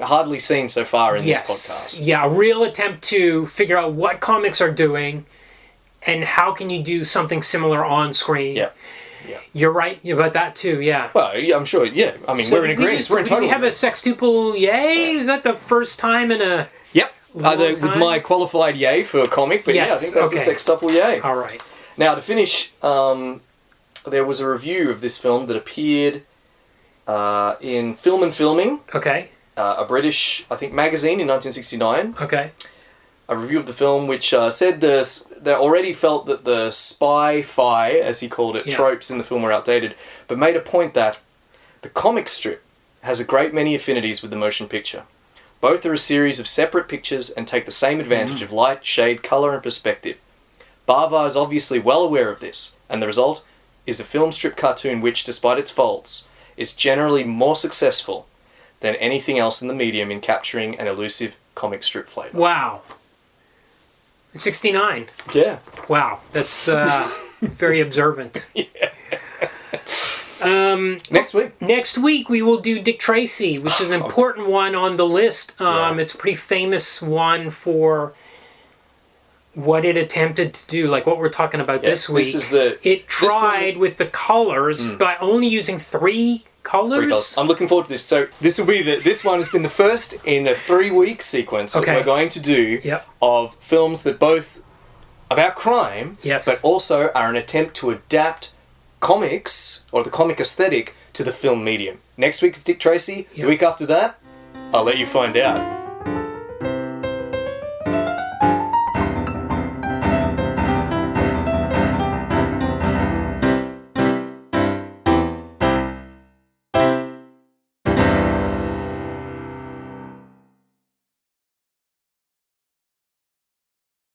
Speaker 4: hardly seen so far in this podcast.
Speaker 3: Yeah, a real attempt to figure out what comics are doing and how can you do something similar on screen. Yeah. You're right about that too, yeah.
Speaker 4: Well, yeah, I'm sure, yeah. I mean, we're in agreement. We're in total
Speaker 3: agreement. We have a sextuple yay? Is that the first time in a...
Speaker 4: Yep. With my qualified yay for a comic, but I think that's a sextuple yay.
Speaker 3: All right.
Speaker 4: Now, to finish, there was a review of this film that appeared in Film and Filming.
Speaker 3: Okay.
Speaker 4: A British, I think, magazine in 1969.
Speaker 3: Okay.
Speaker 4: A review of the film which said they already felt that the spy-fi, as he called it, tropes in the film were outdated, but made a point that the comic strip has a great many affinities with the motion picture. Both are a series of separate pictures and take the same advantage of light, shade, colour and perspective. Bava is obviously well aware of this, and the result is a film strip cartoon which, despite its faults, is generally more successful than anything else in the medium in capturing an elusive comic strip flavour.
Speaker 3: Wow. 69.
Speaker 4: Yeah.
Speaker 3: Wow, that's very observant. Next week we will do Dick Tracy, which is an important one on the list. It's a pretty famous one for what it attempted to do, like what we're talking about this week. It tried with the colors by only using 3 colors.
Speaker 4: I'm looking forward to this. So this one has been the first in a 3-week sequence that we're going to do of films that both about crime, but also are an attempt to adapt comics or the comic aesthetic to the film medium. Next week is Dick Tracy. The week after that, I'll let you find out.